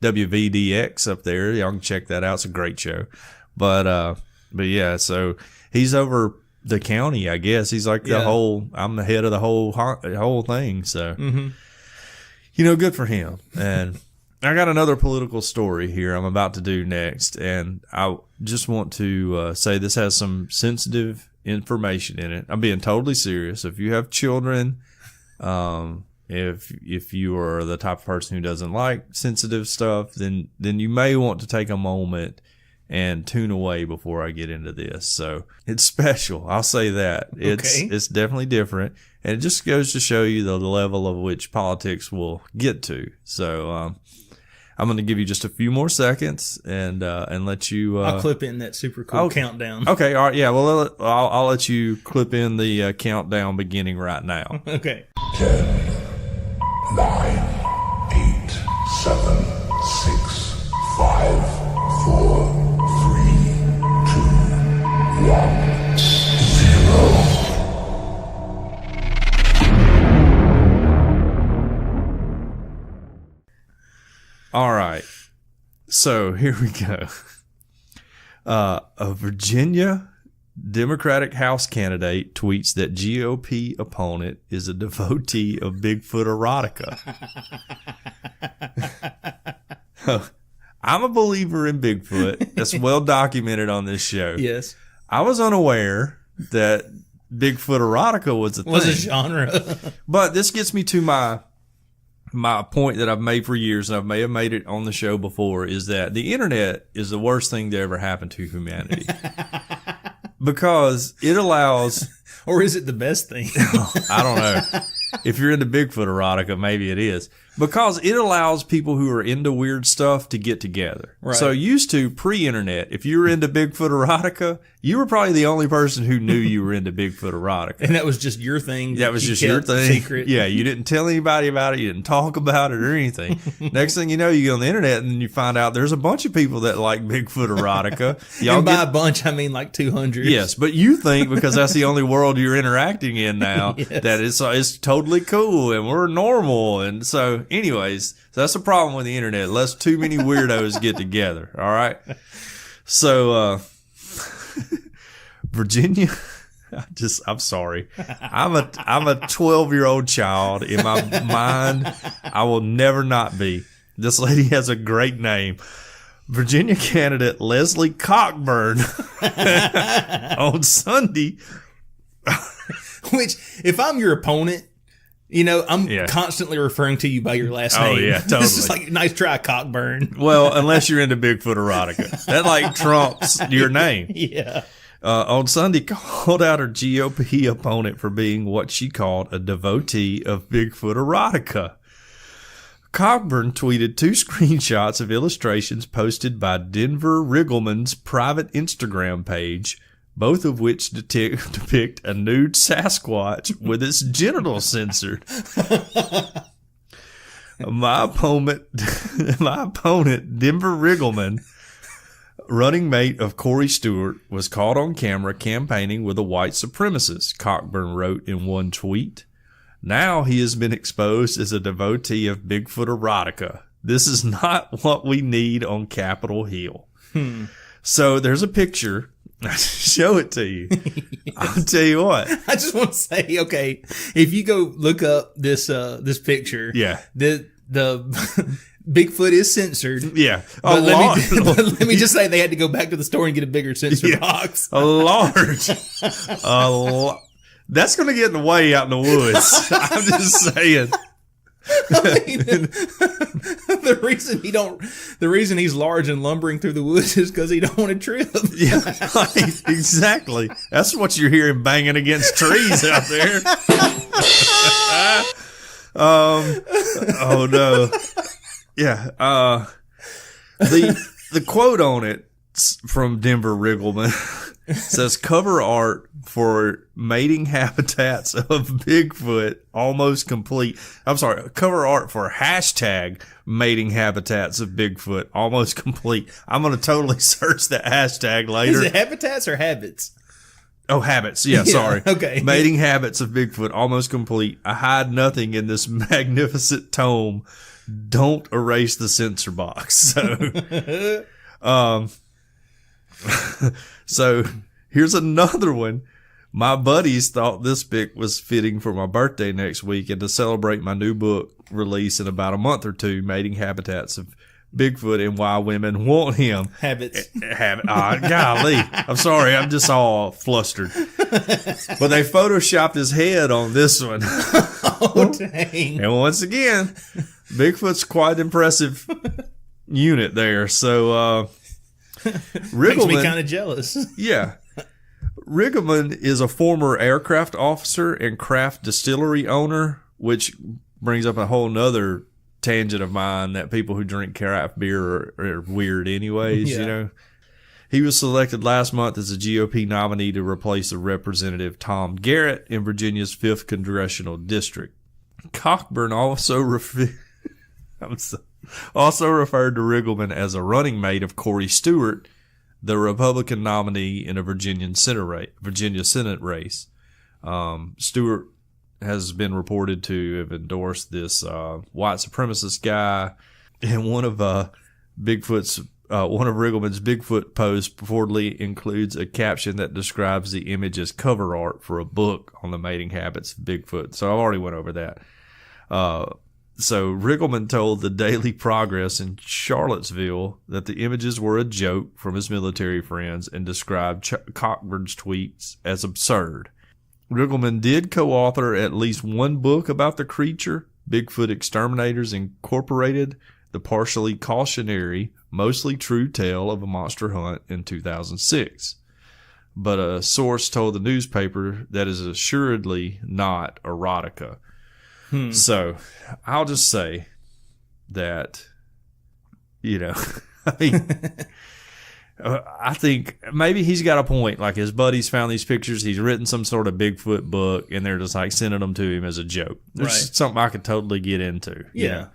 WVDX up there. Y'all can check that out. It's a great show. But yeah, so he's over the county, I guess. He's like I'm the head of the whole thing. So, good for him. And I got another political story here I'm about to do next. And I just want to say this has some sensitive information in it. I'm being totally serious. If you have children, if you are the type of person who doesn't like sensitive stuff, then you may want to take a moment and tune away before I get into this. So it's special. I'll say that. It's definitely different. And it just goes to show you the level of which politics will get to. So, I'm going to give you just a few more seconds and let you, I'll clip in that super cool countdown. Okay. All right. Yeah. Well, I'll let you clip in the countdown beginning right now. Okay. 10, 9, 8, 7, 6, 5, 4, 1, 0. All right. So here we go. A Virginia Democratic House candidate tweets that GOP opponent is a devotee of Bigfoot erotica. I'm a believer in Bigfoot. That's well documented on this show. Yes. I was unaware that Bigfoot erotica was a thing. Was a genre. But this gets me to my point that I've made for years, and I may have made it on the show before, is that the internet is the worst thing to ever happen to humanity. Because it allows... Or is it the best thing? I don't know. If you're into Bigfoot erotica, maybe it is. Because it allows people who are into weird stuff to get together. Right. So used to, pre-internet, if you were into Bigfoot erotica, you were probably the only person who knew you were into Bigfoot erotica. And that was just your thing. That was just your thing. Secret. Yeah, you didn't tell anybody about it. You didn't talk about it or anything. Next thing you know, you get on the internet and you find out there's a bunch of people that like Bigfoot erotica. And by a bunch, I mean like 200. Yes, but you think because that's the only world you're interacting in now, yes, that it's totally cool and we're normal. And so anyways, that's the problem with the internet. Unless too many weirdos get together. All right. So, Virginia, I'm sorry. I'm a 12-year-old child in my mind. I will never not be. This lady has a great name. Virginia candidate Leslie Cockburn on Sunday. Which, if I'm your opponent, you know, I'm constantly referring to you by your last name. Oh, yeah, totally. This is like, nice try, Cockburn. Well, unless you're into Bigfoot erotica. That like trumps your name. Yeah. On Sunday, called out her GOP opponent for being what she called a devotee of Bigfoot erotica. Cockburn tweeted 2 screenshots of illustrations posted by Denver Riggleman's private Instagram page, both of which depict a nude Sasquatch with its genitals censored. My opponent, Denver Riggleman, running mate of Corey Stewart, was caught on camera campaigning with a white supremacist, Cockburn wrote in one tweet. Now he has been exposed as a devotee of Bigfoot erotica. This is not what we need on Capitol Hill. So there's a picture. Show it to you. Yes. I'll tell you what. I just want to say, okay, if you go look up this picture, the Bigfoot is censored. Yeah. But let me just say they had to go back to the store and get a bigger censor box. A large. That's going to get in the way out in the woods. I'm just saying. I mean, the reason he's large and lumbering through the woods is because he don't want to trip. Yeah, right, exactly. That's what you're hearing banging against trees out there. Oh no. Yeah. The quote on it from Denver Riggleman says cover art for mating habitats of Bigfoot almost complete. I'm sorry, cover art for hashtag mating habitats of Bigfoot almost complete. I'm going to totally search that hashtag later. Is it habitats or habits? Oh, habits. Yeah, sorry. Okay. Mating habits of Bigfoot almost complete. I hide nothing in this magnificent tome. Don't erase the censor box. So, so here's another one. My buddies thought this pic was fitting for my birthday next week and to celebrate my new book release in about a month or two, Mating Habitats of Bigfoot and why women want him. Habits. Golly. I'm sorry. I'm just all flustered. But they photoshopped his head on this one. Oh, dang. And once again, Bigfoot's quite impressive unit there. So, Makes Riggleman. me kind of jealous. Yeah. Riggleman is a former aircraft officer and craft distillery owner, which brings up a whole nother tangent of mine that people who drink craft beer are weird anyways, you know. He was selected last month as a GOP nominee to replace the Representative Tom Garrett in Virginia's 5th Congressional District. Cockburn also referred to Riggleman as a running mate of Corey Stewart, the Republican nominee in a Virginia Senate race. Stewart has been reported to have endorsed this white supremacist guy, and one of Riggleman's Bigfoot posts purportedly includes a caption that describes the image as cover art for a book on the mating habits of Bigfoot. So I've already went over that. So Riggleman told the Daily Progress in Charlottesville that the images were a joke from his military friends and described Cockburn's tweets as absurd. Riggleman did co-author at least one book about the creature, Bigfoot Exterminators Incorporated, the partially cautionary, mostly true tale of a monster hunt in 2006. But a source told the newspaper that is assuredly not erotica. So I'll just say that, I mean, I think maybe he's got a point. Like his buddies found these pictures. He's written some sort of Bigfoot book, and they're just like sending them to him as a joke. There's something I could totally get into. Yeah. You know?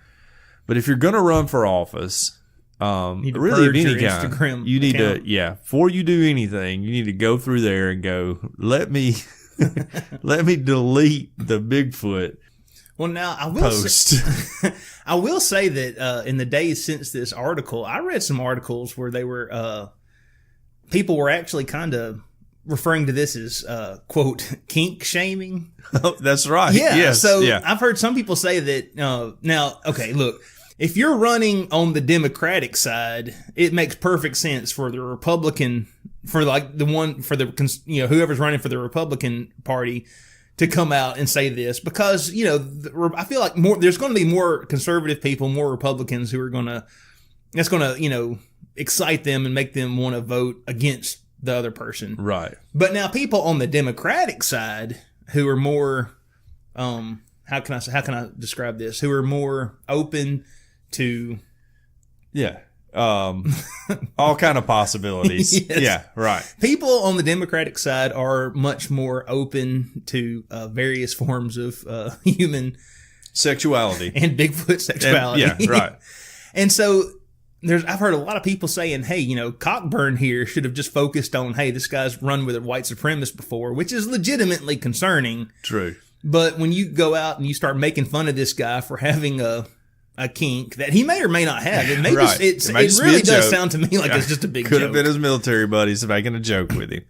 But if you're going to run for office, really of any kind, you need to, before you do anything, you need to go through there and go, let me delete the Bigfoot. Well, now I will say that in the days since this article, I read some articles where they were people were actually kind of referring to this as quote kink shaming. Oh, that's right. Yeah. Yes. So yeah. I've heard some people say that now. Okay, look, if you're running on the Democratic side, it makes perfect sense for the Republican, whoever's running for the Republican Party, to come out and say this, because, I feel like there's going to be more conservative people, more Republicans that's going to excite them and make them want to vote against the other person. Right. But now people on the Democratic side who are more, how can I describe this? Who are more open to. Yeah. All kind of possibilities. Yes. Yeah, right. People on the Democratic side are much more open to various forms of human sexuality and Bigfoot sexuality. And, yeah, right. And so I've heard a lot of people saying, hey, Cockburn here should have just focused on, hey, this guy's run with a white supremacist before, which is legitimately concerning. True. But when you go out and you start making fun of this guy for having a kink that he may or may not have, it may right. it really does sound to me like it's just a big Could joke. have been his military buddies making a joke with him.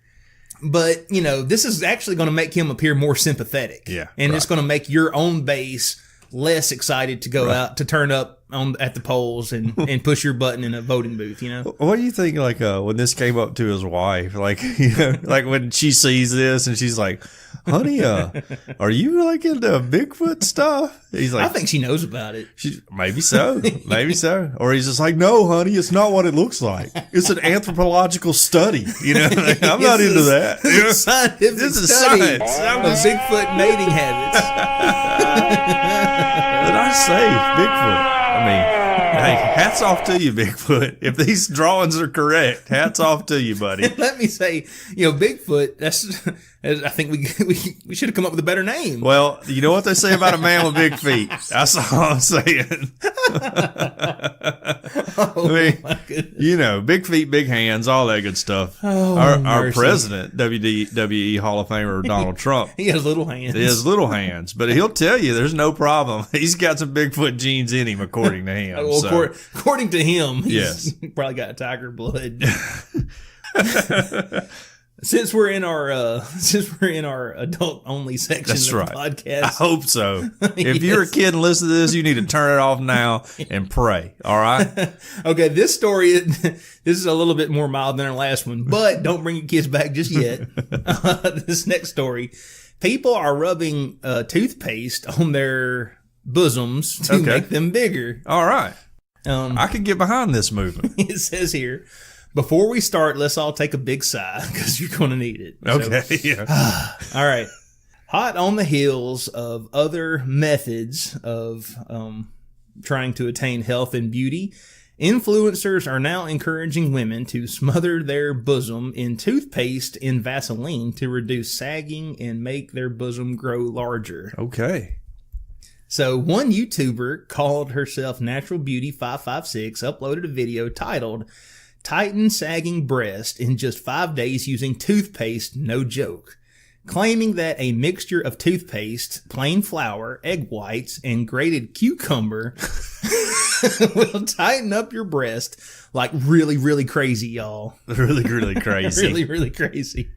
But, this is actually going to make him appear more sympathetic. Yeah. And right. it's going to make your own base less excited to go out to turn up at the polls and push your button in a voting booth, What do you think, like, when this came up to his wife, like, like when she sees this and she's like, honey, are you like into Bigfoot stuff? He's like, I think she knows about it. Maybe so. Or he's just like, no, honey, it's not what it looks like. It's an anthropological study. Like, I'm not into that. Scientific This is study science. of Bigfoot mating habits. But I say Bigfoot. I mean, hey, hats off to you, Bigfoot. If these drawings are correct, hats off to you, buddy. Let me say, Bigfoot, I think we should have come up with a better name. Well, you know what they say about a man with big feet? That's all I'm saying. My goodness. Big feet, big hands, all that good stuff. Oh, our president, WWE Hall of Famer Donald Trump, he has little hands. he has little hands, but he'll tell you there's no problem. He's got some Bigfoot genes in him, according to him. Well, according to him, he's Yes. probably got tiger blood. Since we're in our adult only section That's of the right. podcast, I hope so. If you're a kid and listen to this, you need to turn it off now and pray. All right. okay, this is a little bit more mild than our last one, but don't bring your kids back just yet. This next story, people are rubbing toothpaste on their bosoms to make them bigger. All right. I can get behind this movement. It says here, before we start, let's all take a big sigh because you're going to need it. Okay. So, Yeah. all right. Hot on the heels of other methods of trying to attain health and beauty, influencers are now encouraging women to smother their bosom in toothpaste and Vaseline to reduce sagging and make their bosom grow larger. Okay. So one YouTuber called herself Natural Beauty 556 uploaded a video titled Tighten Sagging Breast in Just 5 Days Using Toothpaste, No Joke, claiming that a mixture of toothpaste, plain flour, egg whites, and grated cucumber will tighten up your breast like really, really crazy, y'all. Really, really crazy. Really, really crazy.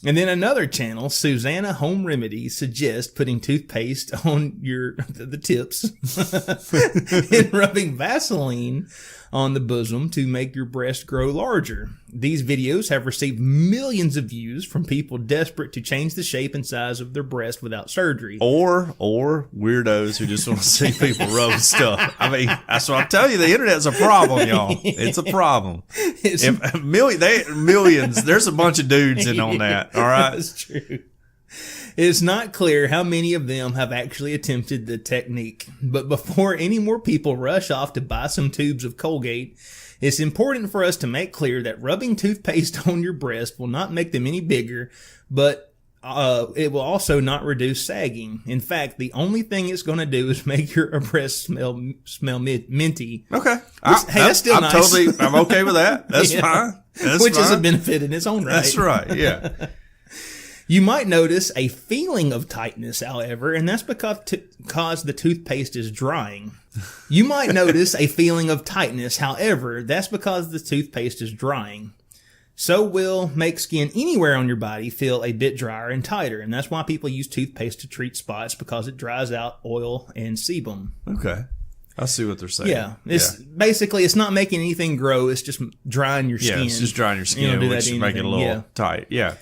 And then another channel, Susanna Home Remedies, suggests putting toothpaste on the tips and rubbing Vaseline on the bosom to make your breast grow larger. These videos have received millions of views from people desperate to change the shape and size of their breast without surgery. Or weirdos who just want to see people rub stuff. I mean, that's what I'm telling you. The internet's a problem, y'all. It's a problem. Millions. There's a bunch of dudes in on that. All right. That's true. It's not clear how many of them have actually attempted the technique, but before any more people rush off to buy some tubes of Colgate, it's important for us to make clear that rubbing toothpaste on your breast will not make them any bigger, but it will also not reduce sagging. In fact, the only thing it's going to do is make your breast smell minty. Okay. That's still nice. I'm okay with that. That's fine. That's Which is a fine. benefit in its own right. That's right. Yeah. You might notice a feeling of tightness, however, and that's because the toothpaste is drying. You might notice a feeling of tightness, however, that's because the toothpaste is drying. So will make skin anywhere on your body feel a bit drier and tighter, and that's why people use toothpaste to treat spots, because it dries out oil and sebum. Okay. I see what they're saying. Yeah. Basically, it's not making anything grow, it's just drying your skin. Yeah, it's just drying your skin, You don't do that which to make it a anything. little tight. Yeah.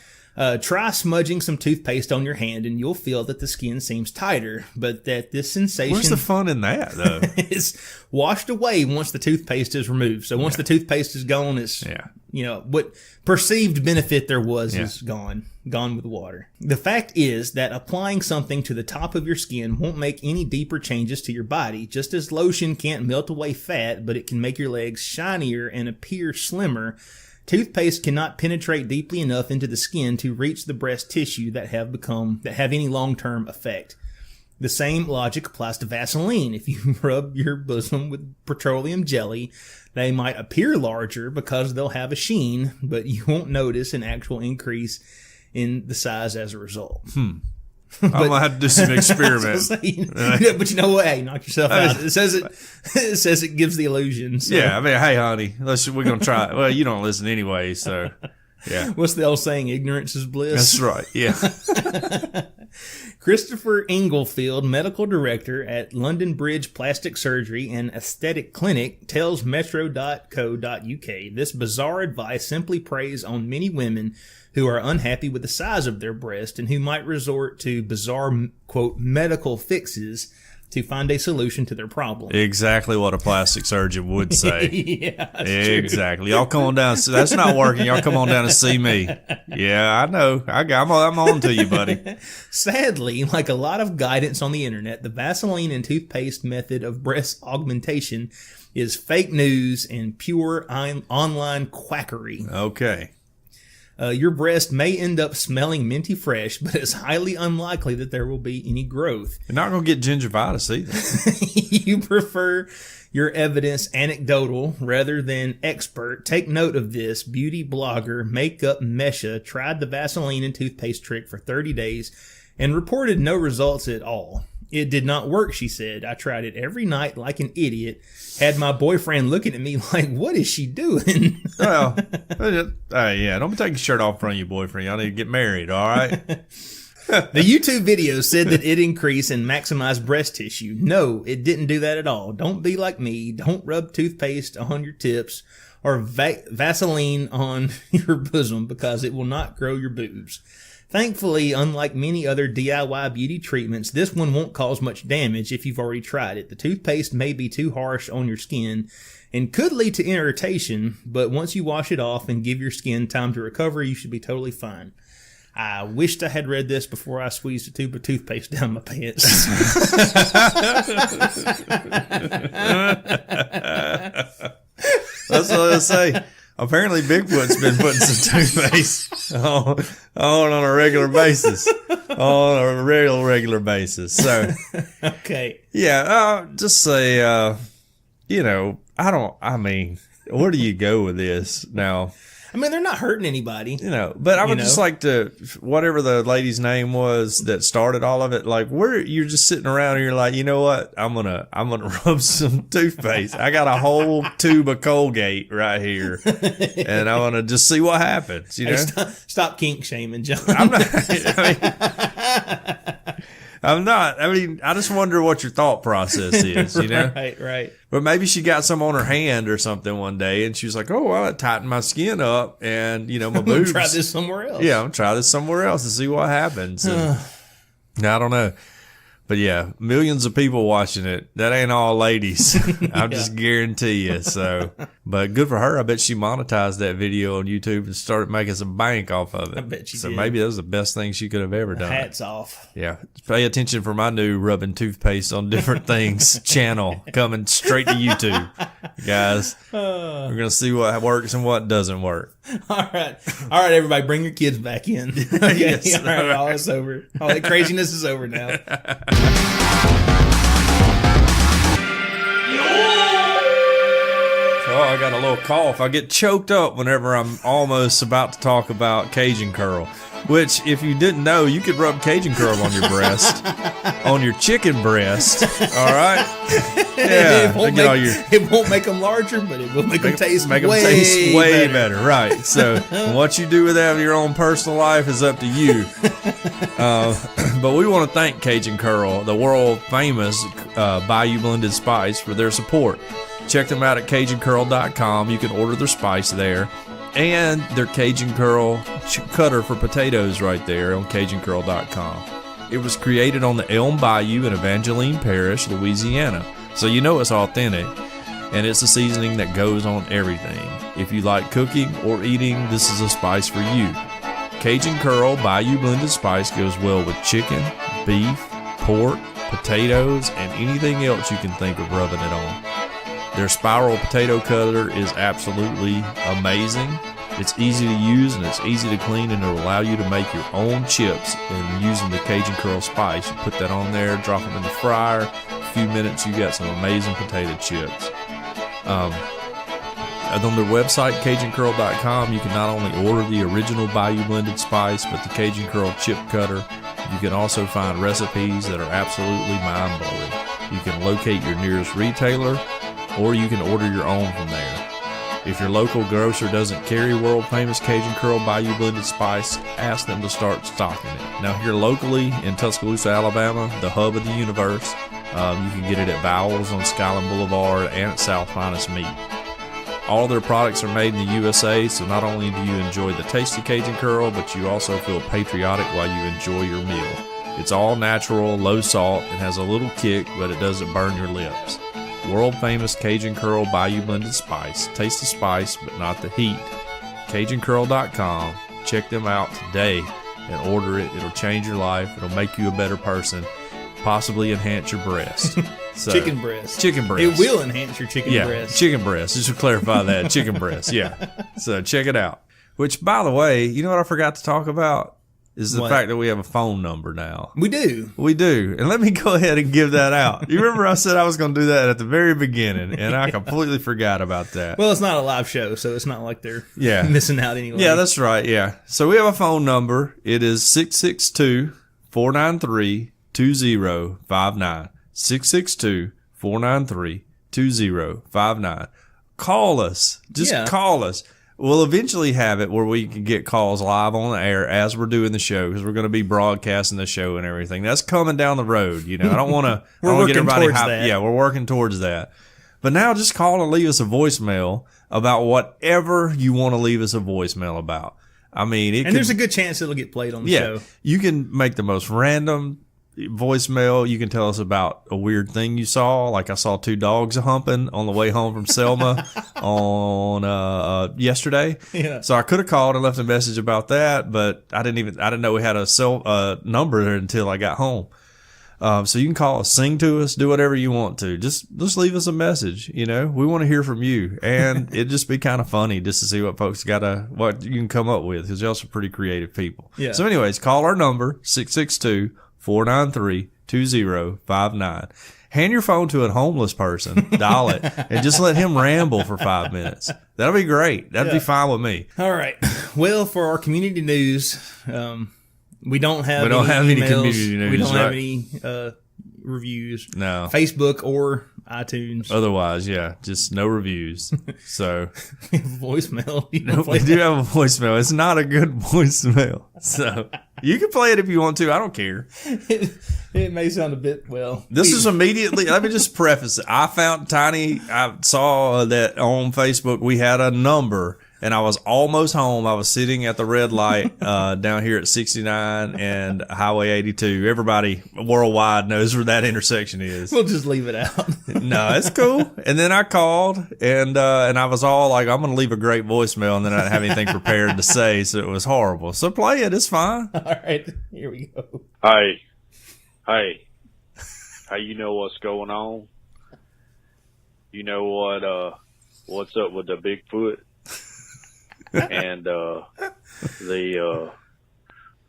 Try smudging some toothpaste on your hand and you'll feel that the skin seems tighter, but that this sensation Where's the fun in that, though? is washed away once the toothpaste is removed. So once the toothpaste is gone, it's, what perceived benefit there was is gone with the water. The fact is that applying something to the top of your skin won't make any deeper changes to your body, just as lotion can't melt away fat, but it can make your legs shinier and appear slimmer. Toothpaste cannot penetrate deeply enough into the skin to reach the breast tissue that have any long-term effect. The same logic applies to Vaseline. If you rub your bosom with petroleum jelly, they might appear larger because they'll have a sheen, but you won't notice an actual increase in the size as a result. I'm going to have to do some experiments. But you know what? Hey, knock yourself out. It says it gives the illusion. So. Yeah, I mean, hey, honey, we're going to try it. Well, you don't listen anyway, so, yeah. What's the old saying? Ignorance is bliss. That's right, yeah. Christopher Inglefield, medical director at London Bridge Plastic Surgery and Aesthetic Clinic, tells metro.co.uk this bizarre advice simply preys on many women who are unhappy with the size of their breast and who might resort to bizarre, quote, medical fixes to find a solution to their problem. Exactly what a plastic surgeon would say. Yeah, that's exactly. True. Y'all come on down. So that's not working. Y'all come on down and see me. Yeah, I know. I'm on to you, buddy. Sadly, like a lot of guidance on the internet, the Vaseline and toothpaste method of breast augmentation is fake news and pure online quackery. Okay. Your breast may end up smelling minty fresh, but it's highly unlikely that there will be any growth. You're not going to get gingivitis either. You prefer your evidence anecdotal rather than expert. Take note of this. Beauty blogger Makeup Mesha tried the Vaseline and toothpaste trick for 30 days and reported no results at all. It did not work, she said. I tried it every night like an idiot. Had my boyfriend looking at me like, what is she doing? Well, yeah, don't be taking your shirt off in front of your boyfriend. Y'all need to get married, all right? The YouTube video said that it increased and maximized breast tissue. No, it didn't do that at all. Don't be like me. Don't rub toothpaste on your tips or Vaseline on your bosom because it will not grow your boobs. Thankfully, unlike many other DIY beauty treatments, this one won't cause much damage if you've already tried it. The toothpaste may be too harsh on your skin and could lead to irritation, but once you wash it off and give your skin time to recover, you should be totally fine. I wished I had read this before I squeezed a tube of toothpaste down my pants. That's what I say. Apparently, Bigfoot's been putting some toothpaste on a regular basis. On a regular basis. So, Okay. yeah, just say, where do you go with this now? I mean, they're not hurting anybody. But I would just like to, whatever the lady's name was that started all of it, like where you're just sitting around and you're like, you know what? I'm gonna rub some toothpaste. I got a whole tube of Colgate right here, and I want to just see what happens. You know, Stop kink shaming, John. I'm not. I'm not. I mean, I just wonder what your thought process is, you know? Right. But maybe she got some on her hand or something one day, and she was like, oh, well, I tightened my skin up, and, my boobs. Try this somewhere else. Yeah, I'm going to try this somewhere else and see what happens. And, I don't know. But, yeah, millions of people watching it. That ain't all ladies. I'm just guarantee you. So, but good for her. I bet she monetized that video on YouTube and started making some bank off of it. I bet she so did. Maybe that was the best thing she could have ever done. Hats off. Yeah. Pay attention for my new rubbing toothpaste on different things channel coming straight to YouTube. Guys, we're going to see what works and what doesn't work. All right, everybody, bring your kids back in. Okay, Yes. all right, all is over. All that craziness is over now. Oh, I got a little cough. I get choked up whenever I'm almost about to talk about Cajun Curl, which, if you didn't know, you could rub Cajun Curl on your breast, on your chicken breast. All right? Yeah. It won't make them larger, but it will make them taste way better. Right. So, what you do with that in your own personal life is up to you. But we want to thank Cajun Curl, the world famous Bayou Blended Spice, for their support. Check them out at CajunCurl.com. You can order their spice there. And their Cajun Curl cutter for potatoes right there on CajunCurl.com. It was created on the Elm Bayou in Evangeline Parish, Louisiana. So you know it's authentic. And it's a seasoning that goes on everything. If you like cooking or eating, this is a spice for you. Cajun Curl Bayou Blended Spice goes well with chicken, beef, pork, potatoes, and anything else you can think of rubbing it on. Their spiral potato cutter is absolutely amazing. It's easy to use and it's easy to clean, and it'll allow you to make your own chips. And using the Cajun Curl spice, you put that on there, drop them in the fryer. A few minutes, you got some amazing potato chips. On their website, CajunCurl.com, you can not only order the original Bayou Blended Spice, but the Cajun Curl chip cutter. You can also find recipes that are absolutely mind-blowing. You can locate your nearest retailer, or you can order your own from there. If your local grocer doesn't carry world-famous Cajun Curl Bayou Blended Spice, ask them to start stocking it. Now, here locally in Tuscaloosa, Alabama, the hub of the universe, you can get it at Bowles on Skyland Boulevard and at South Finest Meat. All their products are made in the USA, so not only do you enjoy the tasty Cajun Curl, but you also feel patriotic while you enjoy your meal. It's all natural, low salt, and has a little kick, but it doesn't burn your lips. World famous Cajun Curl Bayou Blended Spice. Taste the spice, but not the heat. CajunCurl.com. Check them out today and order it. It'll change your life. It'll make you a better person. Possibly enhance your breast. So, chicken breast. Chicken breast. It will enhance your chicken breast. Yeah, chicken breast. Just to clarify that. Chicken breast, yeah. So check it out. Which, by the way, you know what I forgot to talk about? Is the fact that we have a phone number now. We do. We do. And let me go ahead and give that out. You remember I said I was going to do that at the very beginning, and I completely forgot about that. Well, it's not a live show, so it's not like they're missing out anyway. Yeah, that's right. Yeah. So we have a phone number. It is 662-493-2733. 662-493-2059. 662-493-2059. Call us. Just call us. We'll eventually have it where we can get calls live on the air as we're doing the show, because we're going to be broadcasting the show and everything. That's coming down the road. You know, I don't want to get everybody hyped. Yeah, we're working towards that. But now just call and leave us a voicemail about whatever you want to leave us a voicemail about. I mean, there's a good chance it'll get played on the show. You can make the most random voicemail. You can tell us about a weird thing you saw. Like I saw 2 dogs humping on the way home from Selma on yesterday. Yeah. So I could have called and left a message about that, but I didn't know we had a cell number until I got home. So you can call us, sing to us, do whatever you want to. Just leave us a message. You know, we want to hear from you, and it'd just be kind of funny just to see what folks what you can come up with, because y'all are pretty creative people. Yeah. So anyways, call our number 662-493-2059. Hand your phone to a homeless person, dial it, and just let him ramble for 5 minutes. That'll be great. That'd be fine with me. All right. Well, for our community news, we don't have any community news. We don't have any reviews. No. Facebook or iTunes. Otherwise, just no reviews. So we have a voicemail. We do have a voicemail. It's not a good voicemail. So you can play it if you want to. I don't care. It may sound a bit, This is immediately, let me just preface it. I saw that on Facebook we had a number, and I was almost home. I was sitting at the red light down here at 69 and Highway 82. Everybody worldwide knows where that intersection is. We'll just leave it out. No, it's cool. And then I called, and I was all like, I'm going to leave a great voicemail, and then I didn't have anything prepared to say, so it was horrible. So play it. It's fine. All right. Here we go. Hey. How you know what's going on? You know what's up with the Bigfoot? And the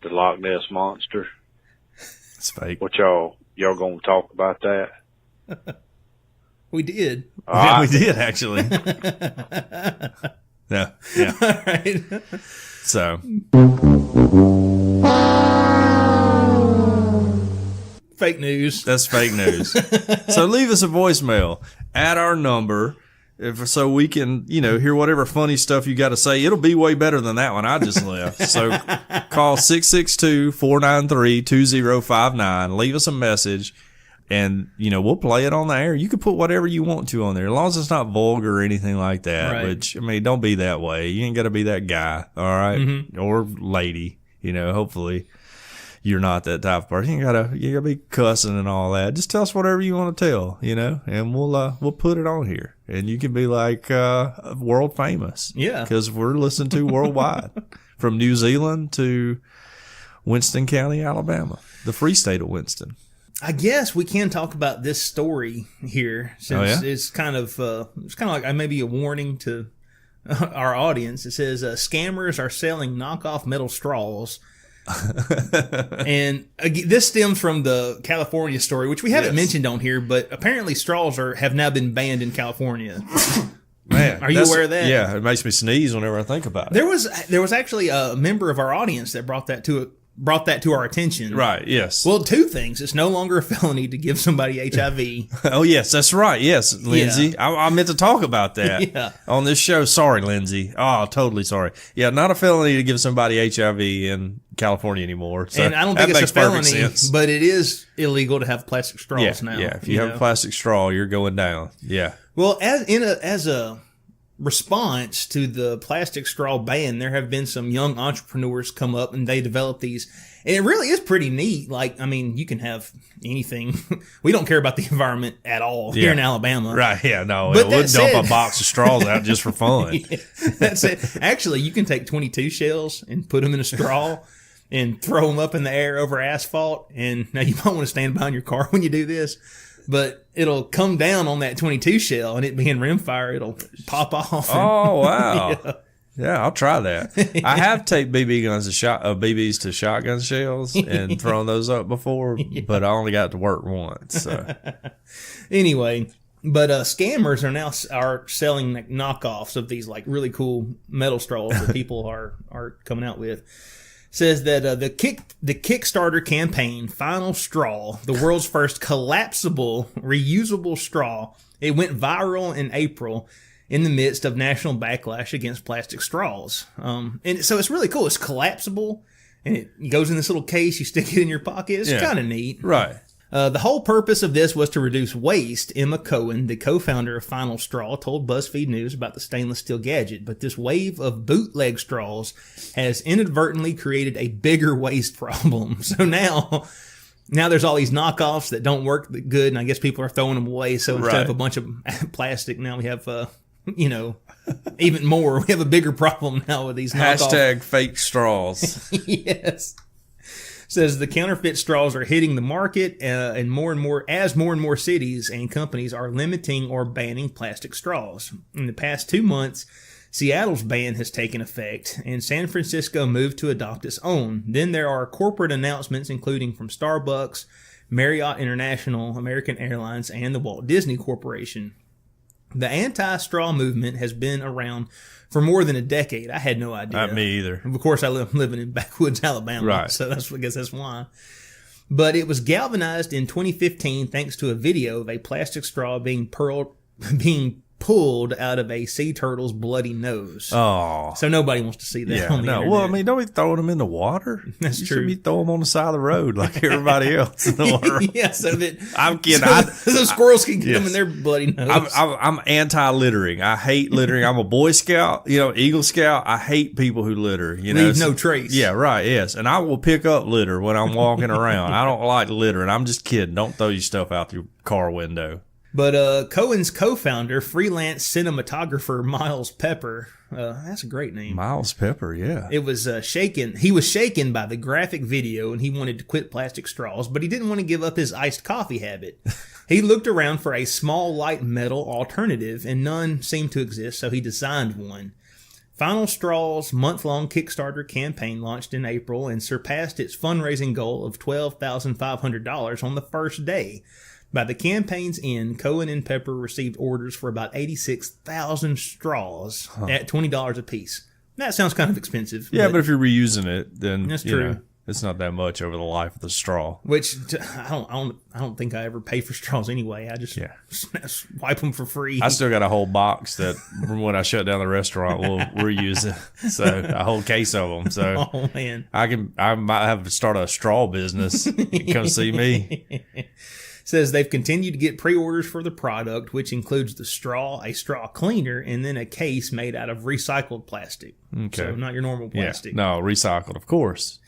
Loch Ness Monster. It's fake. What y'all gonna talk about that? We did. Yeah, we did actually. Yeah. All right. So fake news. That's fake news. So leave us a voicemail at our number. So we can, hear whatever funny stuff you got to say. It'll be way better than that one I just left. So call 662-493-2059. Leave us a message, and, we'll play it on the air. You can put whatever you want to on there, as long as it's not vulgar or anything like that. Right. Which, don't be that way. You ain't got to be that guy, all right? Mm-hmm. Or lady, hopefully. You're not that type of person. You gotta be cussing and all that. Just tell us whatever you want to tell, and we'll put it on here, and you can be like world famous. Yeah, because we're listened to worldwide, from New Zealand to Winston County, Alabama, the free state of Winston. I guess we can talk about this story here, since it's kind of like maybe a warning to our audience. It says scammers are selling knockoff metal straws. And this stems from the California story, which we haven't mentioned on here, but apparently straws have now been banned in California. Man, are you aware of that? Yeah, it makes me sneeze whenever I think about it. There was actually a member of our audience that brought that to our attention. Right, yes. Well, 2 things. It's no longer a felony to give somebody HIV. Oh, yes, that's right. Yes, Lindsay. Yeah. I meant to talk about that on this show. Sorry, Lindsay. Oh, totally sorry. Yeah, not a felony to give somebody HIV in California anymore. So and I don't think it's a felony, but it is illegal to have plastic straws now. Yeah, if you have a plastic straw, you're going down. Yeah. Well, as a response to the plastic straw ban, there have been some young entrepreneurs come up and they develop these, and it really is pretty neat. Like, you can have anything. We don't care about the environment at all here in Alabama. Right, yeah, no. But we'll dump a box of straws out just for fun. That's it. Actually, you can take 22 shells and put them in a straw and throw them up in the air over asphalt. And now you might want to stand behind your car when you do this, but it'll come down on that 22 shell, and it being rimfire, it'll pop off. Oh, wow. Yeah, I'll try that. I have taped BBs to shotgun shells and thrown those up before, but I only got to work once. So. Anyway, but scammers are selling like knockoffs of these like really cool metal straws that people are coming out with. Says that the Kickstarter campaign, Final Straw, the world's first collapsible, reusable straw, it went viral in April in the midst of national backlash against plastic straws. And so it's really cool. It's collapsible, and it goes in this little case. You stick it in your pocket. It's kind of neat. Right. The whole purpose of this was to reduce waste. Emma Cohen, the co-founder of Final Straw, told BuzzFeed News about the stainless steel gadget. But this wave of bootleg straws has inadvertently created a bigger waste problem. So now there's all these knockoffs that don't work good, and I guess people are throwing them away. So instead of a bunch of plastic, now we have, even more. We have a bigger problem now with these knockoffs. Hashtag fake straws. Yes. Says the counterfeit straws are hitting the market, and more and more cities and companies are limiting or banning plastic straws. In the past 2 months, Seattle's ban has taken effect, and San Francisco moved to adopt its own. Then there are corporate announcements, including from Starbucks, Marriott International, American Airlines, and the Walt Disney Corporation. The anti-straw movement has been around for more than a decade. I had no idea. Not me either. Of course, I'm living in backwoods Alabama, right. So I guess that's why. But it was galvanized in 2015 thanks to a video of a plastic straw being pulled out of a sea turtle's bloody nose. Oh. So nobody wants to see that on the internet. Well, I mean, don't be throwing them in the water. That's true. You should be throwing them on the side of the road like everybody else in the world. Yeah, so that I'm kidding. So squirrels can get them in their bloody nose. I'm anti-littering. I hate littering. I'm a Boy Scout, Eagle Scout. I hate people who litter. Leave no trace. Yeah, right. Yes, and I will pick up litter when I'm walking around. I don't like littering. I'm just kidding. Don't throw your stuff out your car window. But Cohen's co-founder, freelance cinematographer Miles Pepper, that's a great name. Miles Pepper, yeah. It was shaken. He was shaken by the graphic video, and he wanted to quit plastic straws, but he didn't want to give up his iced coffee habit. He looked around for a small, light metal alternative, and none seemed to exist, so he designed one. Final Straw's month-long Kickstarter campaign launched in April and surpassed its fundraising goal of $12,500 on the first day. By the campaign's end, Cohen and Pepper received orders for about 86,000 straws at $20 a piece. That sounds kind of expensive. Yeah, but if you're reusing it, then that's true. It's not that much over the life of the straw. Which I don't think I ever pay for straws anyway. I just wipe them for free. I still got a whole box that when I shut down the restaurant, we'll reuse it. So a whole case of them. So oh man, I might have to start a straw business. Come see me. Says they've continued to get pre-orders for the product, which includes the straw, a straw cleaner, and then a case made out of recycled plastic. Okay. So not your normal plastic. Yeah. No, recycled, of course.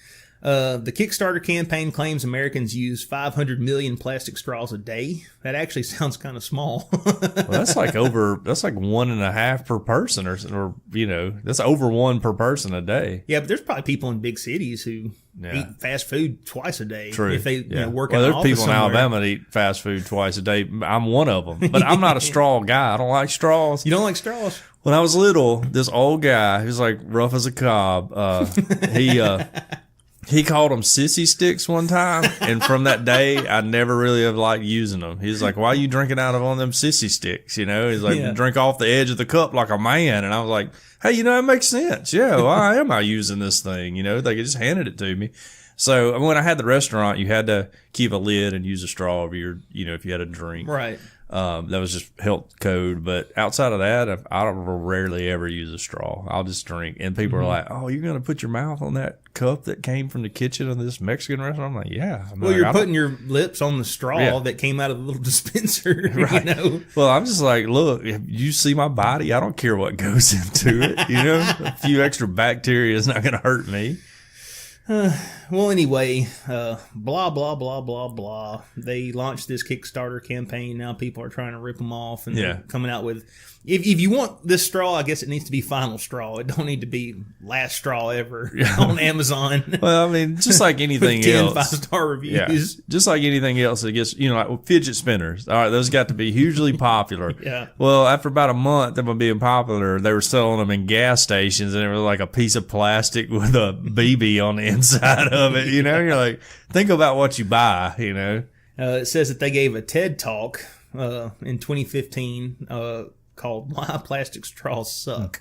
The Kickstarter campaign claims Americans use 500 million plastic straws a day. That actually sounds kind of small. Well, that's like 1.5 per person, or that's over one per person a day. Yeah, but there's probably people in big cities who eat fast food twice a day. True. If they work in there's an office people in Alabama that eat fast food twice a day. I'm one of them, but I'm not a straw guy. I don't like straws. You don't like straws? When I was little, this old guy who's like rough as a cob, he called them sissy sticks one time, and from that day, I never really have liked using them. He's like, "Why are you drinking out of one of them sissy sticks?" He's like, "Drink off the edge of the cup like a man." And I was like, "Hey, that makes sense. Yeah, why am I using this thing?" They just handed it to me. So when I had the restaurant, you had to keep a lid and use a straw over your, if you had a drink. Right. That was just health code. But outside of that, I rarely ever use a straw. I'll just drink. And people are like, "Oh, you're going to put your mouth on that cup that came from the kitchen of this Mexican restaurant?" I'm like, "Yeah." You're putting your lips on the straw that came out of the little dispenser. Right. Well, I'm just like, look, if you see my body, I don't care what goes into it. A few extra bacteria is not going to hurt me. Well, anyway, blah, blah, blah, blah, blah. They launched this Kickstarter campaign. Now people are trying to rip them off, and they're coming out with, if you want this straw, I guess it needs to be Final Straw. It don't need to be last straw ever on Amazon. Well, I mean, just like anything else. 5-star reviews. Yeah. Just like anything else, it gets, like fidget spinners. All right, those got to be hugely popular. Yeah. Well, after about a month of them being popular, they were selling them in gas stations, and it was like a piece of plastic with a BB on the inside of it. You're like, think about what you buy, It says that they gave a TED Talk in 2015 called "Why Plastic Straws Suck."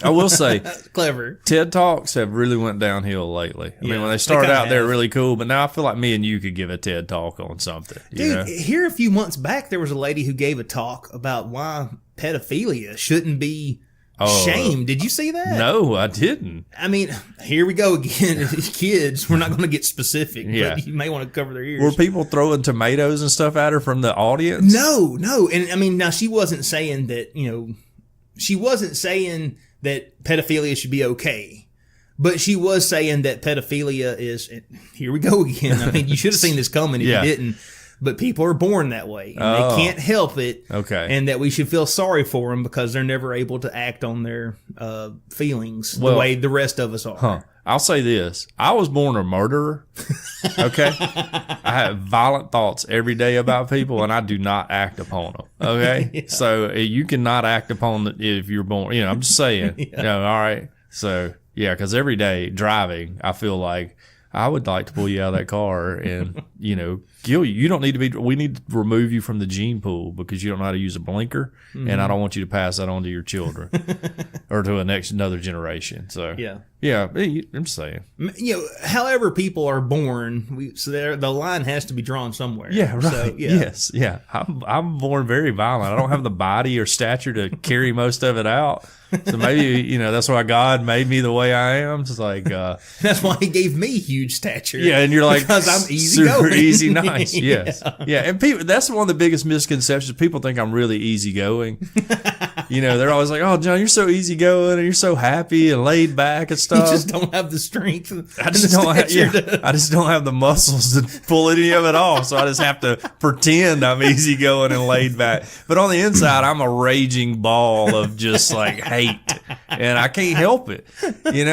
I will say, Clever. TED Talks have really went downhill lately. I mean, when they started kinda out, they were have. really cool, but now I feel like me and you could give a TED Talk on something. You Dude, know? here a few months back, there was a lady who gave a talk about why pedophilia shouldn't be shamed. Did you see that? No, I didn't. I mean, here we go again. Kids, we're not going to get specific, Yeah. but you may want to cover their ears. Were people throwing tomatoes and stuff at her from the audience? No. And I mean, now she wasn't saying that, she wasn't saying that pedophilia should be okay. But she was saying that pedophilia is, here we go again. I mean, you should have seen this coming if Yeah. you didn't. But people are born that way. And they can't help it. Okay. And that we should feel sorry for them because they're never able to act on their feelings the Well, way the rest of us are. Huh. I'll say this. I was born a murderer. Okay. I have violent thoughts every day about people and I do not act upon them. Okay. Yeah. So you cannot act upon it if you're born, I'm just saying, all right. So yeah, cause every day driving, I feel like I would like to pull you out of that car and, kill you. You don't need to be, we need to remove you from the gene pool because you don't know how to use a blinker. And I don't want you to pass that on to your children or to another generation. So yeah, I'm just saying. However people are born, the line has to be drawn somewhere. Yeah, right. So, Yes, yeah. I'm born very violent. I don't have the body or stature to carry most of it out. So maybe, that's why God made me the way I am. It's like, that's why he gave me huge stature. yeah. And you're like, because I'm easy super going. easy, nice. Yes. Yeah. And people, that's one of the biggest misconceptions. People think I'm really easygoing. They're always like, oh, John, you're so easygoing and you're so happy and laid back and You stuff. just don't have the strength. I just don't have the muscles to pull any of it off. So I just have to pretend I'm easygoing and laid back. But on the inside, I'm a raging ball of just like hate. And I can't help it, And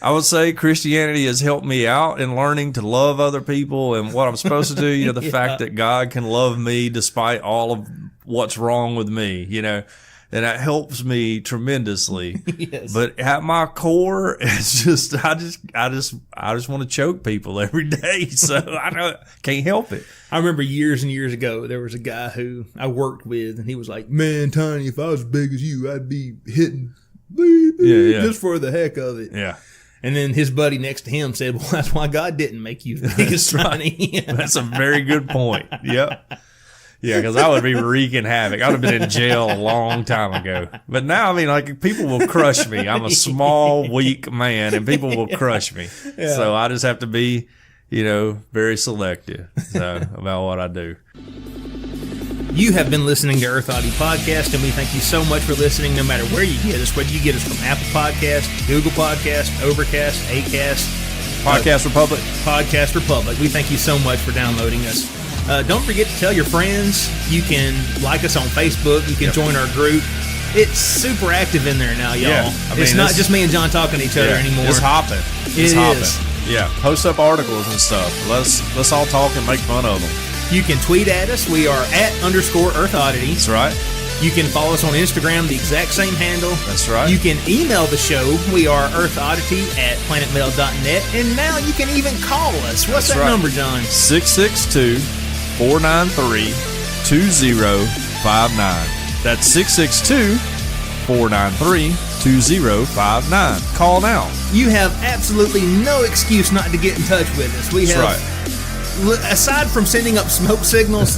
I would say Christianity has helped me out in learning to love other people and what I'm supposed to do. The fact that God can love me despite all of what's wrong with me, and that helps me tremendously. Yes. But at my core, it's just I just want to choke people every day. So I can't help it. I remember years and years ago, there was a guy who I worked with, and he was like, "Man, Tiny, if I was as big as you, I'd be hitting just for the heck of it." Yeah. And then his buddy next to him said, "Well, that's why God didn't make you as big as Tiny." That's a very good point. Yep. Yeah, because I would be wreaking havoc. I would have been in jail a long time ago. But now, people will crush me. I'm a small, weak man, and people will crush me. Yeah. So I just have to be, very selective about what I do. You have been listening to Earth Oddity Podcast, and we thank you so much for listening no matter where you get us, whether you get us from Apple Podcast, Google Podcast, Overcast, Acast, Podcast Republic. Podcast Republic. We thank you so much for downloading us. Don't forget to tell your friends. You can like us on Facebook. You can join our group. It's super active in there now, y'all. Yeah, it's not just me and John talking to each other anymore. It's hopping. It is. Yeah, post up articles and stuff. Let's all talk and make fun of them. You can tweet at us. We are @_Earth Oddity. That's right. You can follow us on Instagram, the exact same handle. That's right. You can email the show. We are earthoddity@planetmail.net. And now you can even call us. What's that number, John? 662-493-2059. That's 662-493-2059. Call now. You have absolutely no excuse not to get in touch with us. We have, That's right. Aside from sending up smoke signals,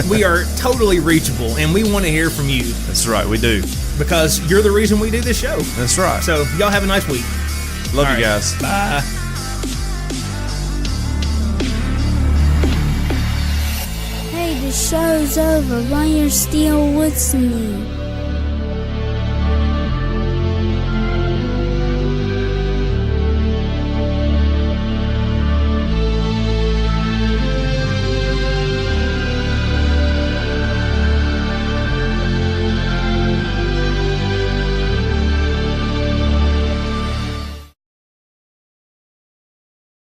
we are totally reachable, and we want to hear from you. That's right, we do. Because you're the reason we do this show. That's right. So y'all have a nice week. Love you guys. Bye. Hey, the show's over. Why you're still listening?